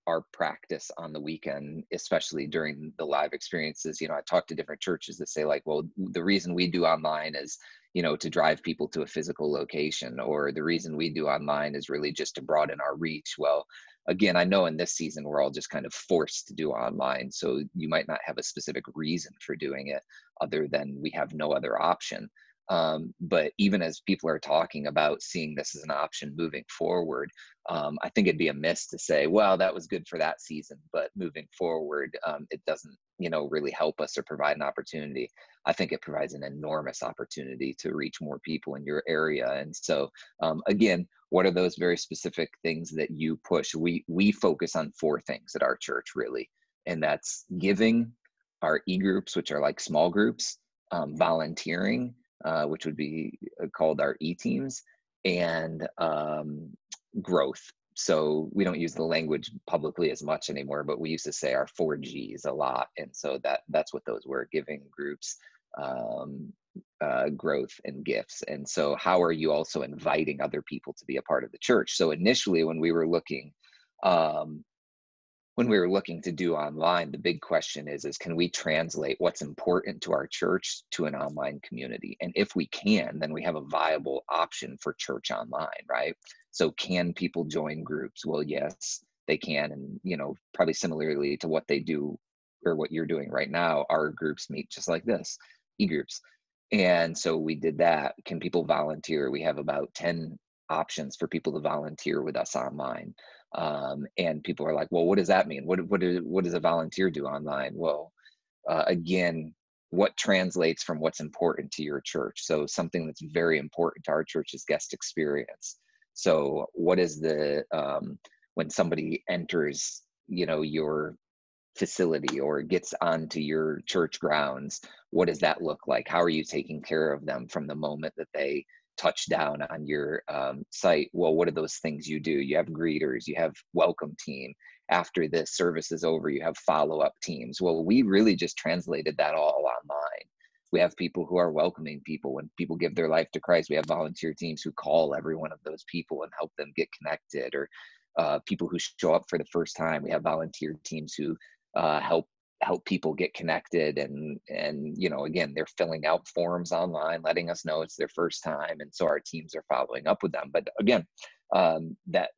Our practice on the weekend, especially during the live experiences, I talk to different churches that say like, well, the reason we do online is, to drive people to a physical location, or the reason we do online is really just to broaden our reach. Well, again, I know in this season, we're all just kind of forced to do online. So you might not have a specific reason for doing it other than we have no other option. But even as people are talking about seeing this as an option moving forward, I think it'd be amiss to say, well, that was good for that season, but moving forward, it doesn't, really help us or provide an opportunity. I think it provides an enormous opportunity to reach more people in your area. And so, again, what are those very specific things that you push? We focus on 4 things at our church, really, and that's giving, our e-groups, which are like small groups, volunteering, which would be called our e-teams, and growth. So we don't use the language publicly as much anymore, but we used to say our 4 Gs a lot. And so that's what those were: giving, groups, growth, and gifts. And so how are you also inviting other people to be a part of the church? So initially when we were looking to do online, the big question is can we translate what's important to our church to an online community? And if we can, then we have a viable option for church online, right? So can people join groups? Well, yes, they can. And, probably similarly to what they do or what you're doing right now, our groups meet just like this, e-groups. And so we did that. Can people volunteer? We have about 10 options for people to volunteer with us online. And people are like, well, what does that mean? What does a volunteer do online? Well, again, what translates from what's important to your church? So something that's very important to our church is guest experience. So what is when somebody enters, your facility or gets onto your church grounds, what does that look like? How are you taking care of them from the moment that they touch down on your site? Well, what are those things you do? You have greeters, you have welcome team. After the service is over, you have follow-up teams. Well, we really just translated that all online. We have people who are welcoming people when people give their life to Christ. We have volunteer teams who call every one of those people and help them get connected, or people who show up for the first time. We have volunteer teams who help people get connected, and again, they're filling out forms online letting us know it's their first time, and so our teams are following up with them. But again, that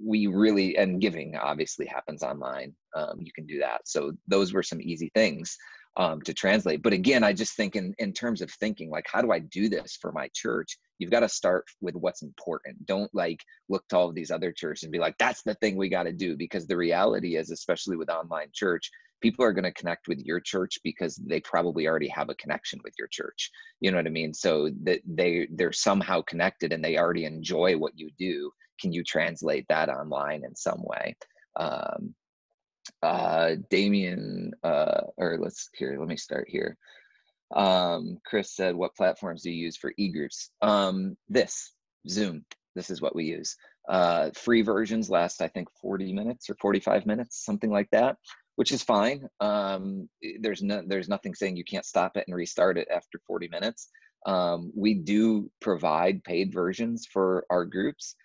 we really, and giving obviously happens online. You can do that. So those were some easy things to translate. But again, I just think in terms of thinking, like, how do I do this for my church? You've got to start with what's important. Don't like look to all of these other churches and be like, that's the thing we got to do. Because the reality is, especially with online church, people are going to connect with your church because they probably already have a connection with your church. You know what I mean? So that they're somehow connected and they already enjoy what you do. Can you translate that online in some way? Damien, let me start here. Chris said, what platforms do you use for e-groups? Zoom. This is what we use. Free versions last, I think, 40 minutes or 45 minutes, something like that, which is fine. There's nothing saying you can't stop it and restart it after 40 minutes. We do provide paid versions for our groups.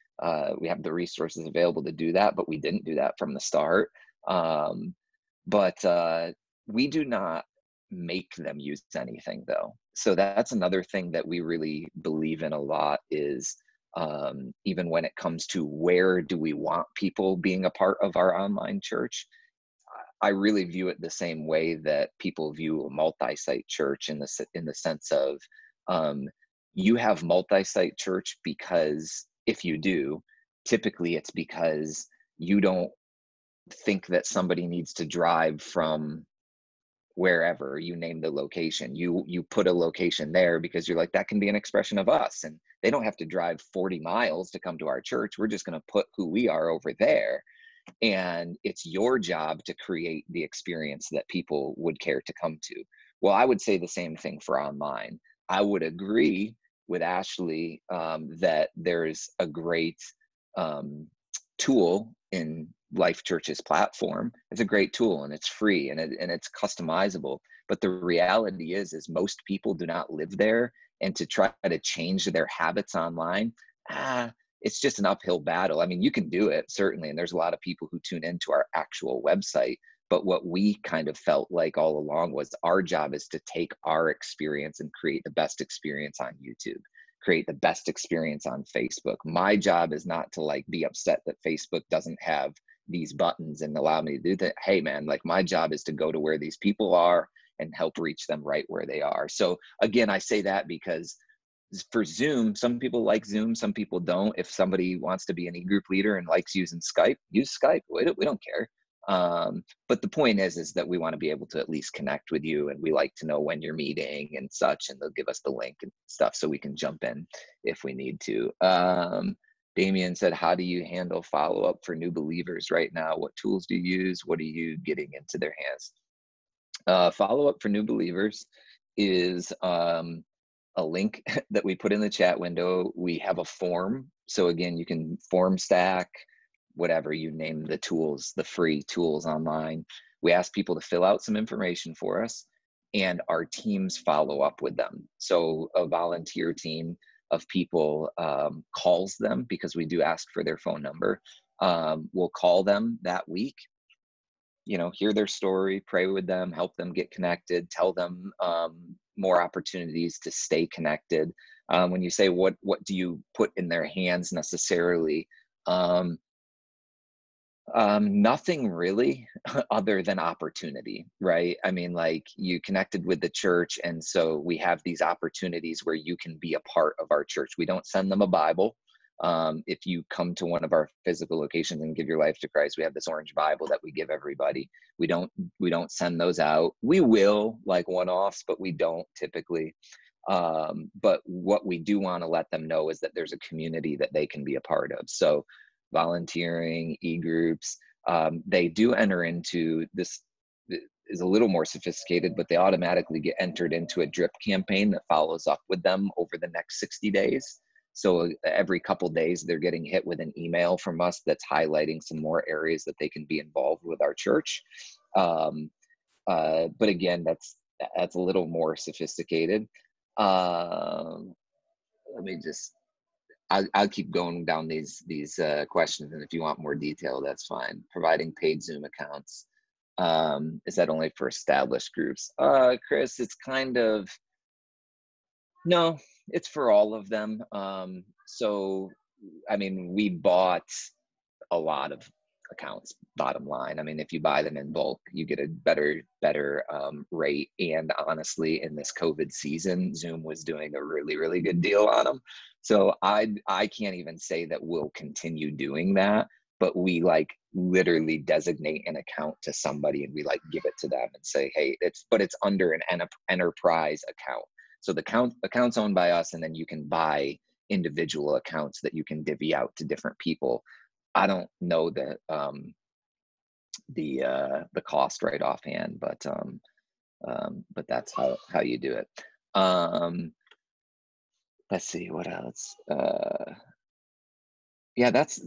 We have the resources available to do that, but we didn't do that from the start. But we do not make them use anything, though. So that's another thing that we really believe in a lot is even when it comes to where do we want people being a part of our online church, I really view it the same way that people view a multi-site church in the sense of you have multi-site church because if you do, typically it's because you don't think that somebody needs to drive from wherever you name the location. You put a location there because you're like, that can be an expression of us, and they don't have to drive 40 miles to come to our church. We're just going to put who we are over there, and it's your job to create the experience that people would care to come to. Well, I would say the same thing for online. I would agree with Ashley that there's a great tool in Life Church's platform. It's a great tool, and it's free, and it's customizable. But the reality is most people do not live there, and to try to change their habits online, it's just an uphill battle. I mean, you can do it, certainly, and there's a lot of people who tune into our actual website. But what we kind of felt like all along was our job is to take our experience and create the best experience on YouTube, create the best experience on Facebook. My job is not to like be upset that Facebook doesn't have these buttons and allow me to do that. Hey man, like my job is to go to where these people are and help reach them right where they are. So again, I say that because for Zoom, some people like Zoom, some people don't. If somebody wants to be an e-group leader and likes using Skype, use Skype. We don't care. But the point is that we want to be able to at least connect with you, and we like to know when you're meeting and such, and they'll give us the link and stuff so we can jump in if we need to. Damien said, how do you handle follow-up for new believers right now? What tools do you use? What are you getting into their hands? Follow-up for new believers is a link that we put in the chat window. We have a form. So again, you can form stack, whatever you name the tools, the free tools online. We ask people to fill out some information for us, and our teams follow up with them. So a volunteer team of people calls them, because we do ask for their phone number. We'll call them that week, hear their story, pray with them, help them get connected, tell them more opportunities to stay connected. When you say what do you put in their hands necessarily, nothing really other than opportunity, right? I mean, like, you connected with the church, and so we have these opportunities where you can be a part of our church. We don't send them a Bible. If you come to one of our physical locations and give your life to Christ, we have this orange Bible that we give everybody. We don't send those out. We will, like one-offs, but we don't typically. But what we do want to let them know is that there's a community that they can be a part of. So volunteering, e-groups, they do enter into this, is a little more sophisticated, but they automatically get entered into a drip campaign that follows up with them over the next 60 days. So every couple days they're getting hit with an email from us that's highlighting some more areas that they can be involved with our church. But again, that's a little more sophisticated. Let me just, I'll keep going down these questions, and if you want more detail, that's fine. Providing paid Zoom accounts. Is that only for established groups? Chris, it's kind of, no, it's for all of them. So, I mean, we bought a lot of accounts, bottom line. I mean, if you buy them in bulk, you get a better rate. And honestly, in this COVID season, Zoom was doing a really, really good deal on them. So I can't even say that we'll continue doing that, but we like literally designate an account to somebody, and we like give it to them and say, hey, it's under an enterprise account. So the account's owned by us, and then you can buy individual accounts that you can divvy out to different people. I don't know the cost right offhand, but that's how you do it. Let's see what else. Yeah, that's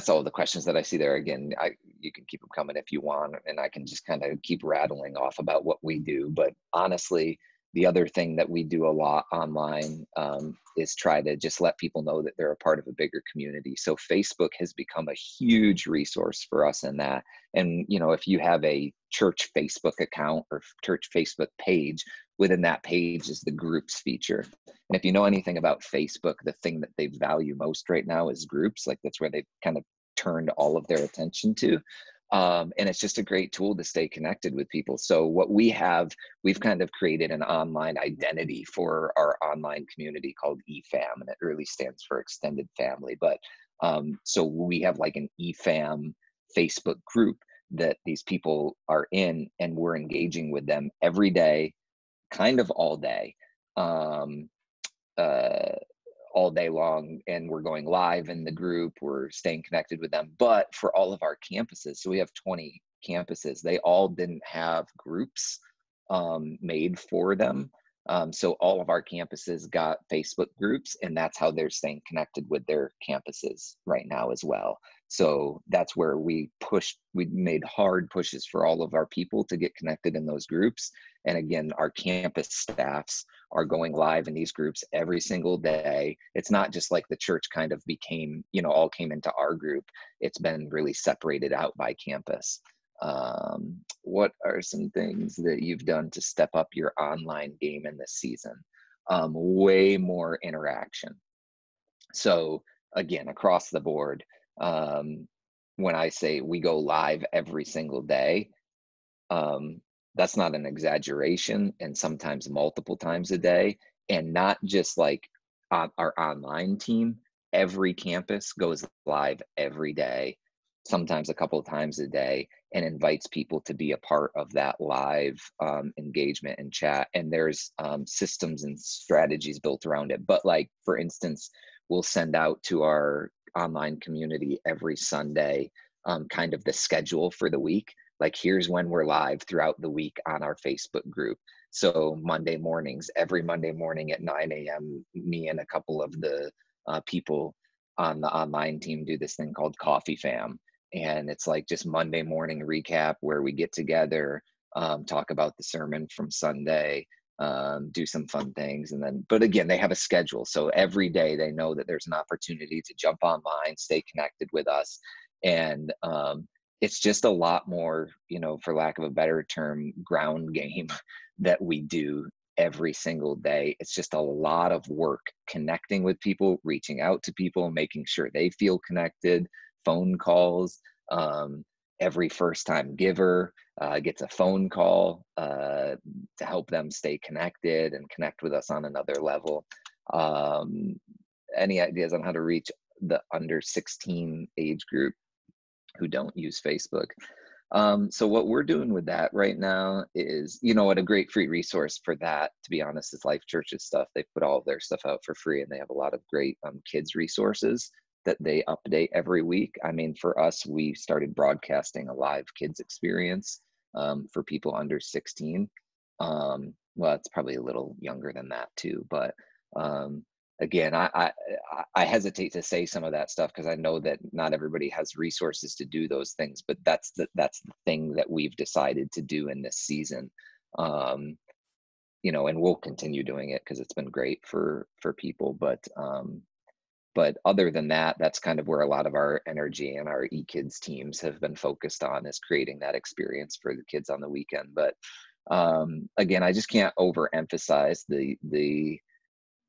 all the questions that I see there. Again, you can keep them coming if you want, and I can just kind of keep rattling off about what we do. But honestly, the other thing that we do a lot online is try to just let people know that they're a part of a bigger community. So Facebook has become a huge resource for us in that. And, if you have a church Facebook account or church Facebook page, within that page is the groups feature. And if you know anything about Facebook, the thing that they value most right now is groups. Like, that's where they've kind of turned all of their attention to. And it's just a great tool to stay connected with people. So what we've kind of created an online identity for our online community called EFAM, and it really stands for Extended Family. But so we have like an EFAM Facebook group that these people are in, and we're engaging with them every day, kind of all day. All day long, and we're going live in the group, we're staying connected with them. But for all of our campuses, so we have 20 campuses, they all didn't have groups made for them. So all of our campuses got Facebook groups, and that's how they're staying connected with their campuses right now as well. So that's where we made hard pushes for all of our people to get connected in those groups. And again, our campus staffs are going live in these groups every single day. It's not just like the church kind of became, all came into our group. It's been really separated out by campus. What are some things that you've done to step up your online game in this season? Way more interaction. So again, across the board, when I say we go live every single day, that's not an exaggeration, and sometimes multiple times a day. And not just like our online team, every campus goes live every day, sometimes a couple of times a day, and invites people to be a part of that live engagement and chat. And there's systems and strategies built around it. But like, for instance, we'll send out to our online community every Sunday kind of the schedule for the week. Like, here's when we're live throughout the week on our Facebook group. So Monday mornings, every Monday morning at 9 a.m., me and a couple of the people on the online team do this thing called Coffee Fam. And it's like just Monday morning recap where we get together, talk about the sermon from Sunday, do some fun things. And then, but again, they have a schedule. So every day they know that there's an opportunity to jump online, stay connected with us. And it's just a lot more, for lack of a better term, ground game that we do every single day. It's just a lot of work connecting with people, reaching out to people, making sure they feel connected, phone calls. Every first time giver gets a phone call to help them stay connected and connect with us on another level. Any ideas on how to reach the under 16 age group who don't use Facebook? So what we're doing with that right now is, what a great free resource for that, to be honest, is Life Church's stuff. They put all of their stuff out for free, and they have a lot of great kids resources that they update every week. I mean, for us, we started broadcasting a live kids experience for people under 16. Well, it's probably a little younger than that too, but again, I hesitate to say some of that stuff because I know that not everybody has resources to do those things, but that's the thing that we've decided to do in this season. And we'll continue doing it because it's been great for people. But other than that, that's kind of where a lot of our energy and our eKids teams have been focused on, is creating that experience for the kids on the weekend. But again, I just can't overemphasize the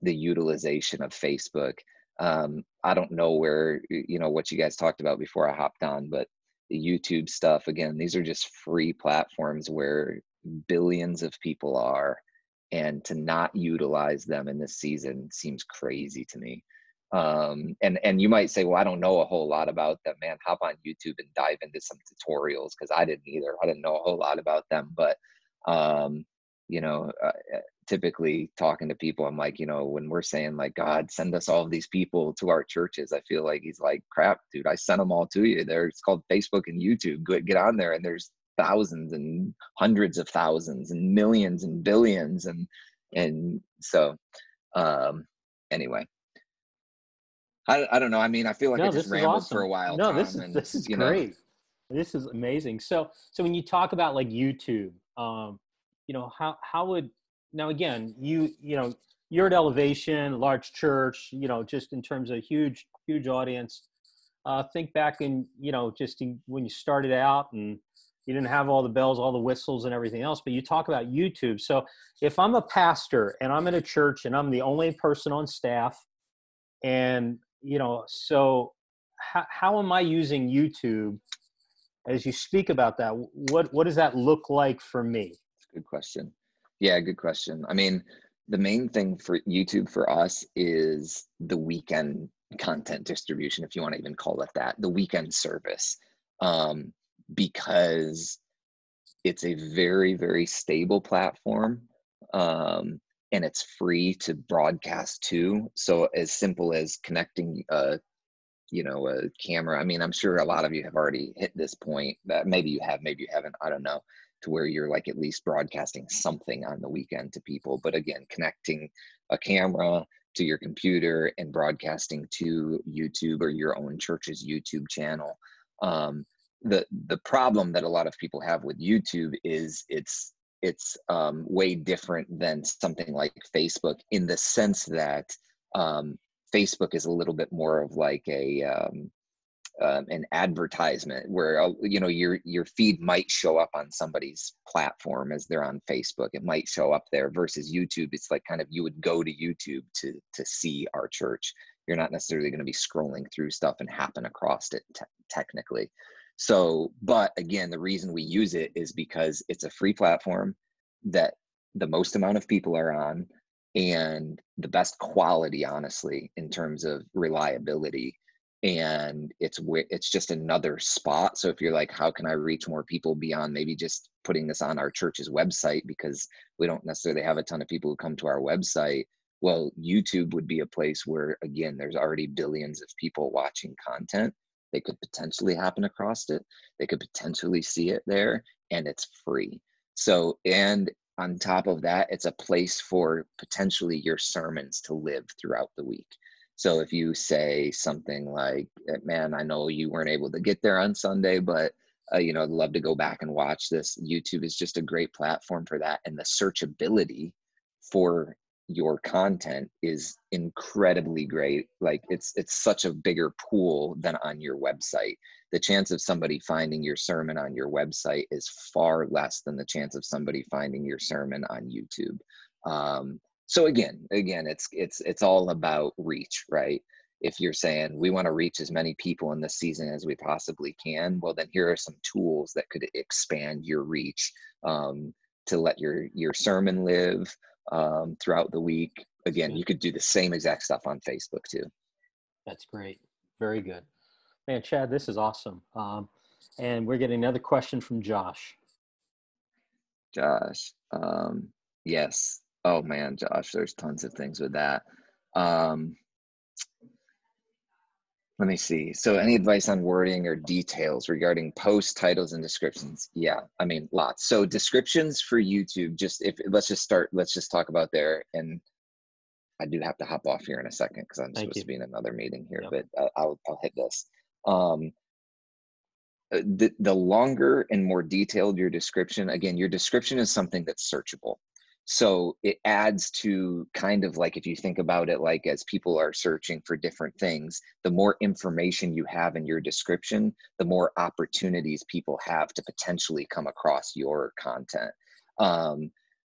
utilization of Facebook. I don't know where, what you guys talked about before I hopped on, but the YouTube stuff, again, these are just free platforms where billions of people are, and to not utilize them in this season seems crazy to me. And you might say, well, I don't know a whole lot about them, man. Hop on YouTube and dive into some tutorials, because I didn't either. I didn't know a whole lot about them, but typically talking to people, I'm like, when we're saying like, God, send us all of these people to our churches, I feel like he's like, crap, dude, I sent them all to you. It's called Facebook and YouTube. Get on there, and there's thousands and hundreds of thousands and millions and billions. And so anyway, I don't know. I mean, I feel like I just rambled for a while. No, Tom, this is great. This is amazing. So when you talk about like YouTube, how would, now again, you're at Elevation, large church, just in terms of huge audience. Think back in, when you started out and you didn't have all the bells, all the whistles and everything else, but you talk about YouTube. So if I'm a pastor and I'm in a church and I'm the only person on staff, and, so how am I using YouTube as you speak about that, what does that look like for me? Good question. Yeah, good question. I mean, the main thing for YouTube for us is the weekend content distribution, if you want to even call it that, the weekend service, because it's a very, very stable platform, and it's free to broadcast to. So as simple as connecting a camera. I mean, I'm sure a lot of you have already hit this point, that maybe you have, maybe you haven't, I don't know, to where you're like at least broadcasting something on the weekend to people. But again, connecting a camera to your computer and broadcasting to YouTube or your own church's YouTube channel. The problem that a lot of people have with YouTube is it's way different than something like Facebook, in the sense that Facebook is a little bit more of like an advertisement, where your feed might show up on somebody's platform as they're on Facebook. It might show up there, versus YouTube, it's like kind of you would go to YouTube to see our church. You're not necessarily going to be scrolling through stuff and happen across it technically. So, but again, the reason we use it is because it's a free platform that the most amount of people are on, and the best quality, honestly, in terms of reliability. And it's just another spot. So if you're like, how can I reach more people beyond maybe just putting this on our church's website, because we don't necessarily have a ton of people who come to our website? Well, YouTube would be a place where, again, there's already billions of people watching content. They could potentially happen across it. They could potentially see it there, and it's free. So, and on top of that, it's a place for potentially your sermons to live throughout the week. So if you say something like, man, I know you weren't able to get there on Sunday, but I'd love to go back and watch this. YouTube is just a great platform for that. And the searchability for your content is incredibly great. Like it's such a bigger pool than on your website. The chance of somebody finding your sermon on your website is far less than the chance of somebody finding your sermon on YouTube. So again, it's all about reach, right? If you're saying we want to reach as many people in this season as we possibly can, well, then here are some tools that could expand your reach, to let your sermon live throughout the week. Again, you could do the same exact stuff on Facebook too. That's great. Very good. Man, Chad, this is awesome. And we're getting another question from Josh. Josh, yes. Oh man, Josh, there's tons of things with that. Let me see. So any advice on wording or details regarding post titles and descriptions? Yeah, I mean, lots. So descriptions for YouTube, let's just talk about there. And I do have to hop off here in a second because I'm supposed to be in another meeting here, but I'll hit this. The longer and more detailed your description, again, your description is something that's searchable. So it adds to kind of like, if you think about it, like as people are searching for different things, the more information you have in your description, the more opportunities people have to potentially come across your content.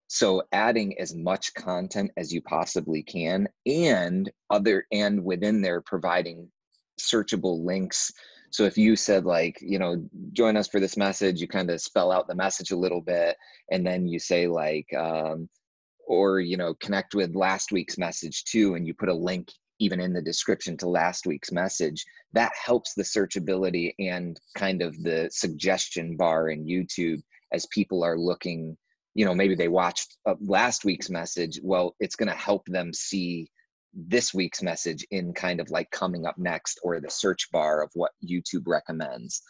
So adding as much content as you possibly can, and within there providing searchable links. So if you said like, join us for this message, you kind of spell out the message a little bit, and then you say like, or connect with last week's message too, and you put a link even in the description to last week's message, that helps the searchability and kind of the suggestion bar in YouTube as people are looking, maybe they watched last week's message. Well, it's going to help them see this week's message in kind of like coming up next, or the search bar of what YouTube recommends.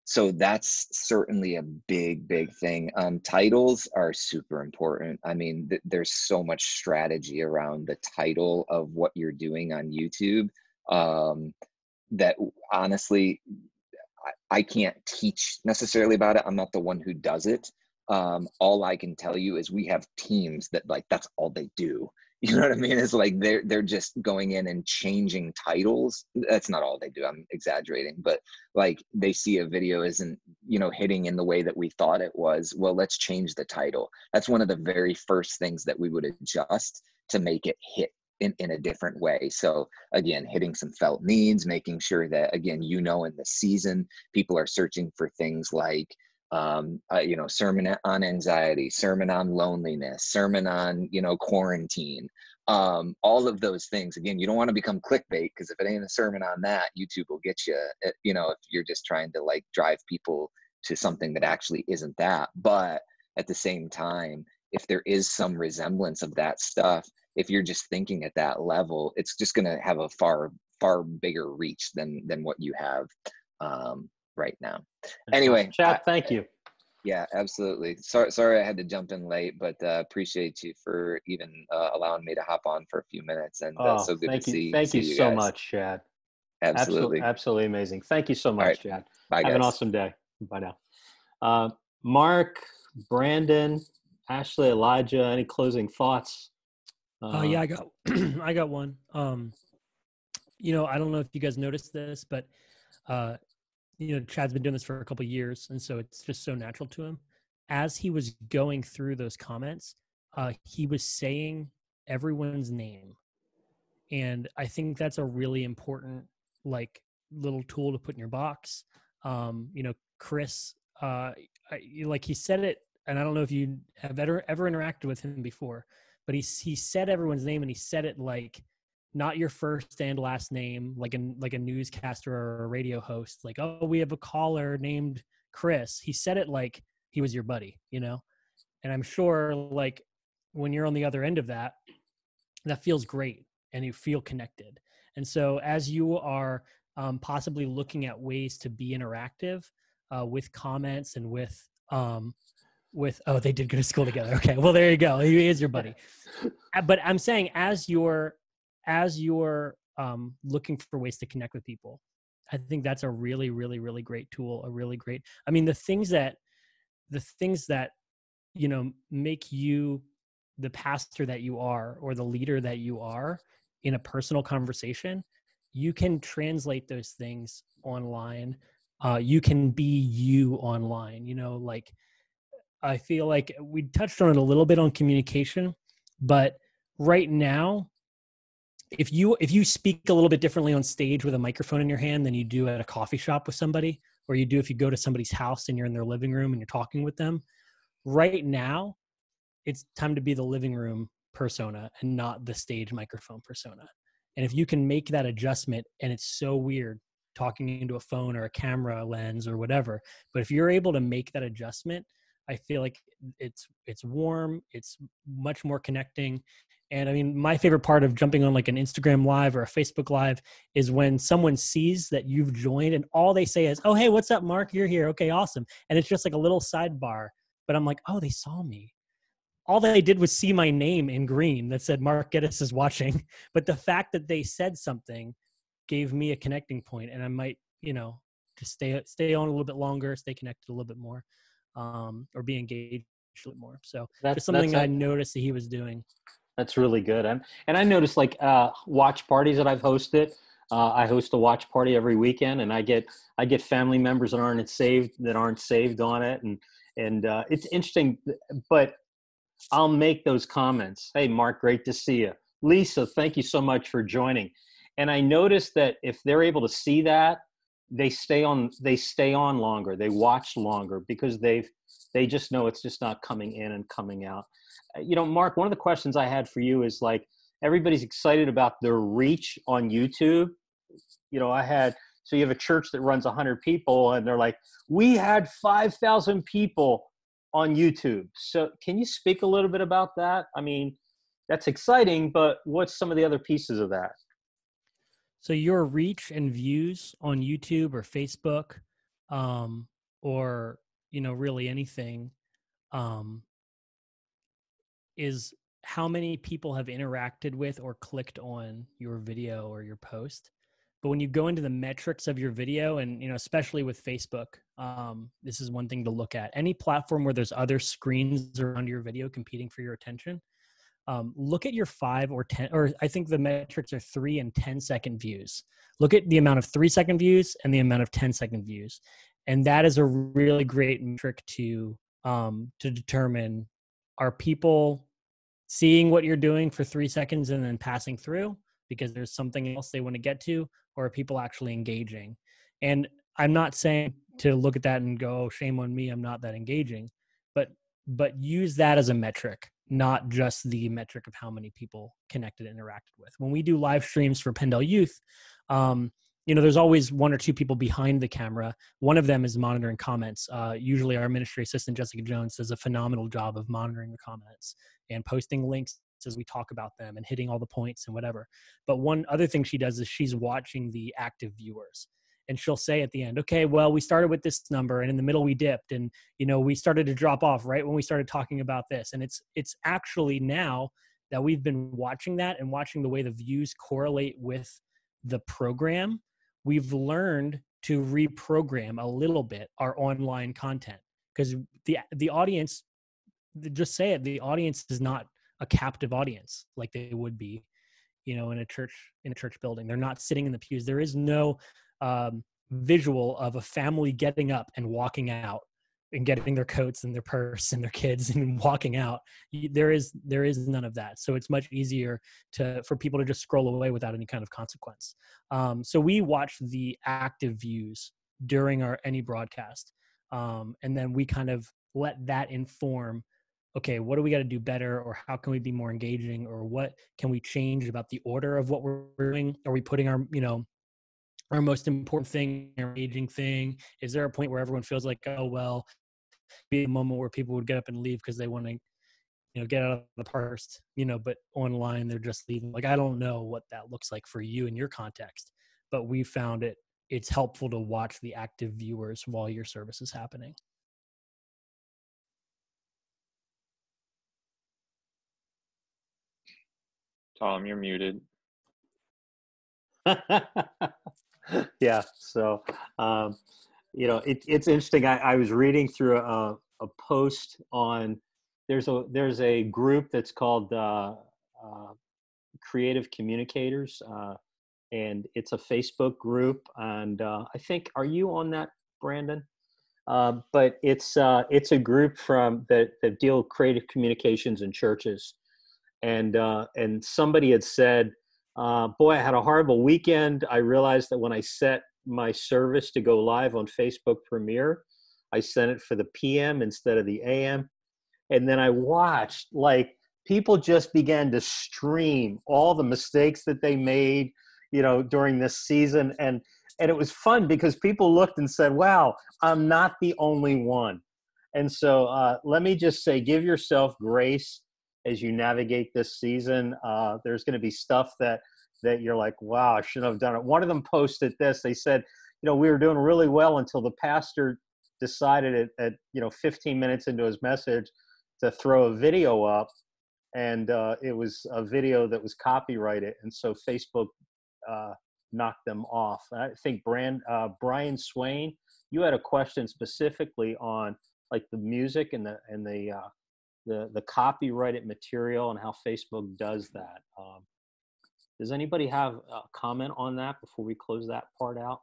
So that's certainly a big thing. Titles are super important. I mean, there's so much strategy around the title of what you're doing on YouTube, that honestly, I can't teach necessarily about it. I'm not the one who does it. All I can tell you is we have teams that like, that's all they do. You know what I mean? It's like they're just going in and changing titles. That's not all they do. I'm exaggerating, but like they see a video isn't, hitting in the way that we thought it was. Well, let's change the title. That's one of the very first things that we would adjust to make it hit in a different way. So again, hitting some felt needs, making sure that, again, in the season, people are searching for things like, sermon on anxiety, sermon on loneliness, sermon on, quarantine, all of those things. Again, you don't want to become clickbait, because if it ain't a sermon on that, YouTube will get you, if you're just trying to like drive people to something that actually isn't that. But at the same time, if there is some resemblance of that stuff, if you're just thinking at that level, it's just going to have a far bigger reach than what you have right now. Anyway, Chad, thank you. Yeah, absolutely. Sorry I had to jump in late, but appreciate you for even allowing me to hop on for a few minutes. And so good to see Thank you you so guys. much, Chad. Absolutely. Absolutely amazing. Thank you so much, right. Chad. Bye, Have guys. an awesome day. Bye now. Mark, Brandon, Ashley, Elijah, any closing thoughts? Yeah, I got I got one. I don't know if you guys noticed this, but Chad's been doing this for a couple of years, and so it's just so natural to him. As he was going through those comments, he was saying everyone's name, and I think that's a really important little tool to put in your box. Chris, he said it, and I don't know if you have ever interacted with him before, but he said everyone's name, and he said it like not your first and last name, like a newscaster or a radio host, like, oh, we have a caller named Chris. He said it like he was your buddy, and I'm sure like when you're on the other end of that, that feels great and you feel connected. And so as you are possibly looking at ways to be interactive with comments and with they did go to school together. Okay, well, there you go. He is your buddy. But I'm saying as you're looking for ways to connect with people, I think that's a really, really, really great tool. I mean, the things that make you the pastor that you are, or the leader that you are in a personal conversation, you can translate those things online. You can be you online. I feel like we touched on it a little bit on communication, but right now, if you speak a little bit differently on stage with a microphone in your hand than you do at a coffee shop with somebody, or you do if you go to somebody's house and you're in their living room and you're talking with them, right now, it's time to be the living room persona and not the stage microphone persona. And if you can make that adjustment, and it's so weird talking into a phone or a camera lens or whatever, but if you're able to make that adjustment, I feel like it's warm, it's much more connecting. And I mean, my favorite part of jumping on like an Instagram live or a Facebook live is when someone sees that you've joined and all they say is, oh, hey, what's up, Mark? You're here. Okay, awesome. And it's just like a little sidebar, but I'm like, oh, they saw me. All they did was see my name in green that said Mark Geddes is watching. But the fact that they said something gave me a connecting point, and I might, just stay on a little bit longer, stay connected a little bit more, or be engaged a little more. So just something I noticed that he was doing. That's really good. And I noticed like watch parties that I've hosted. I host a watch party every weekend, and I get family members that aren't saved on it, and it's interesting. But I'll make those comments. Hey, Mark, great to see you. Lisa, thank you so much for joining. And I noticed that if they're able to see that, they stay on longer. They watch longer because they just know it's just not coming in and coming out. Mark, one of the questions I had for you is like, everybody's excited about their reach on YouTube. So you have a church that runs 100 people and they're like, we had 5,000 people on YouTube. So can you speak a little bit about that? I mean, that's exciting, but what's some of the other pieces of that? So your reach and views on YouTube or Facebook, or, really anything, is how many people have interacted with or clicked on your video or your post. But when you go into the metrics of your video, and especially with Facebook, this is one thing to look at. Any platform where there's other screens around your video competing for your attention, look at your 5 or 10, or I think the metrics are 3 and 10-second views. Look at the amount of 3-second views and the amount of 10-second views, and that is a really great metric to determine, are people seeing what you're doing for 3 seconds and then passing through because there's something else they want to get to, or are people actually engaging? And I'm not saying to look at that and go, oh, shame on me, I'm not that engaging, but use that as a metric, not just the metric of how many people connected and interacted with. When we do live streams for PennDel Youth, there's always 1 or 2 people behind the camera. One of them is monitoring comments. Usually our ministry assistant, Jessica Jones, does a phenomenal job of monitoring the comments and posting links as we talk about them and hitting all the points and whatever. But one other thing she does is she's watching the active viewers. And she'll say at the end, okay, well, we started with this number and in the middle we dipped and, we started to drop off right when we started talking about this. And it's actually now that we've been watching that and watching the way the views correlate with the program, we've learned to reprogram a little bit our online content because the audience, just say it, the audience is not a captive audience like they would be, in a church building. They're not sitting in the pews. There is no visual of a family getting up and walking out and getting their coats and their purse and their kids and walking out. There is none of that. So it's much easier for people to just scroll away without any kind of consequence. So we watch the active views during any broadcast. And then we kind of let that inform, okay, what do we got to do better, or how can we be more engaging, or what can we change about the order of what we're doing? Are we putting our most important thing, our engaging thing? Is there a point where everyone feels like, oh, well, be a moment where people would get up and leave because they want to, get out of the first, but online they're just leaving. Like, I don't know what that looks like for you in your context, but we found it's helpful to watch the active viewers while your service is happening. Tom, you're muted. Yeah. So, it's interesting. I was reading through a post on, there's a group that's called Creative Communicators, and it's a Facebook group. And I think, are you on that, Brandon? But it's a group that deal with creative communications in churches. And somebody had said, boy, I had a horrible weekend. I realized that when I set my service to go live on Facebook Premiere, I sent it for the PM instead of the AM. And then I watched, like, people just began to stream all the mistakes that they made, during this season. And it was fun because people looked and said, wow, I'm not the only one. And so let me just say, give yourself grace as you navigate this season. There's going to be stuff that you're like, wow, I shouldn't have done it. One of them posted this. They said, we were doing really well until the pastor decided at 15 minutes into his message to throw a video up. And it was a video that was copyrighted. And so Facebook knocked them off. I think Brian Swain, you had a question specifically on like the music and the copyrighted material and how Facebook does that. Does anybody have a comment on that before we close that part out?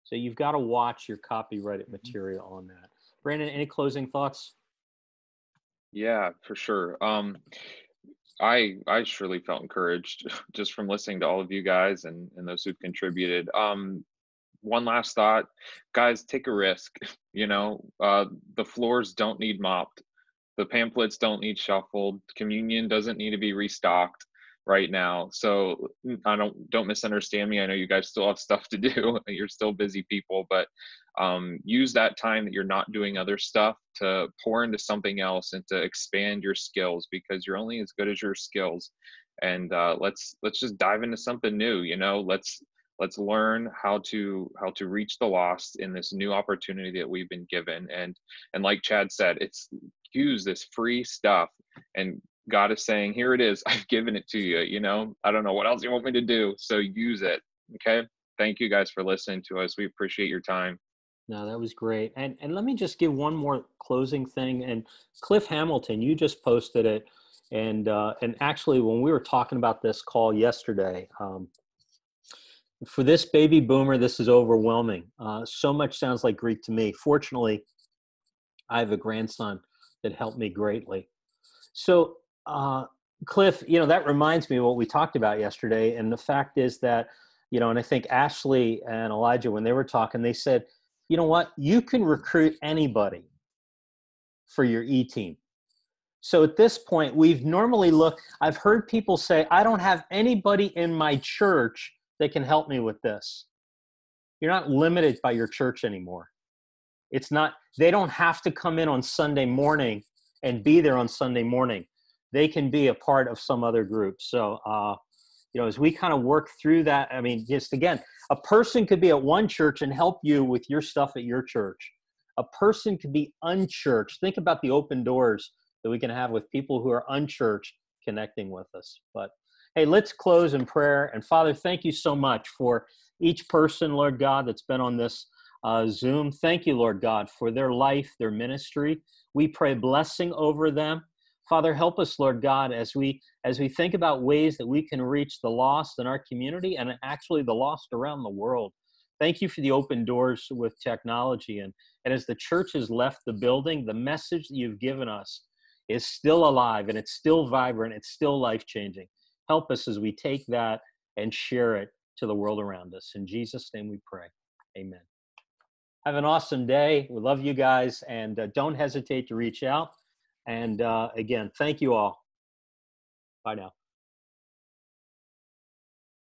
So you've got to watch your copyrighted material on that. Brandon, any closing thoughts? Yeah, for sure. I surely felt encouraged just from listening to all of you guys and those who've contributed. One last thought, guys, take a risk. The floors don't need mopped. The pamphlets don't need shuffled. Communion doesn't need to be restocked right now. So don't misunderstand me. I know you guys still have stuff to do. You're still busy people, but use that time that you're not doing other stuff to pour into something else and to expand your skills, because you're only as good as your skills. And let's just dive into something new. Let's learn how to reach the lost in this new opportunity that we've been given. And like Chad said, use this free stuff, and God is saying, here it is. I've given it to you. I don't know what else you want me to do. So use it. Okay. Thank you guys for listening to us. We appreciate your time. No, that was great. And let me just give one more closing thing. And Cliff Hamilton, you just posted it. And actually, when we were talking about this call yesterday, for this baby boomer, this is overwhelming. So much sounds like Greek to me. Fortunately, I have a grandson that helped me greatly. So, Cliff, that reminds me of what we talked about yesterday. And the fact is that, and I think Ashley and Elijah, when they were talking, they said, you know what, you can recruit anybody for your E-team. So at this point, I've heard people say, I don't have anybody in my church that can help me with this. You're not limited by your church anymore. They don't have to come in on Sunday morning and be there on Sunday morning. They can be a part of some other group. So, as we kind of work through that, I mean, just again, a person could be at one church and help you with your stuff at your church. A person could be unchurched. Think about the open doors that we can have with people who are unchurched connecting with us. But hey, let's close in prayer. And Father, thank you so much for each person, Lord God, that's been on this Zoom. Thank you, Lord God, for their life, their ministry. We pray blessing over them. Father, help us, Lord God, as we think about ways that we can reach the lost in our community and actually the lost around the world. Thank you for the open doors with technology. And as the church has left the building, the message that you've given us is still alive, and it's still vibrant, it's still life-changing. Help us as we take that and share it to the world around us. In Jesus' name we pray. Amen. Have an awesome day. We love you guys, and don't hesitate to reach out. And again, thank you all. Bye now.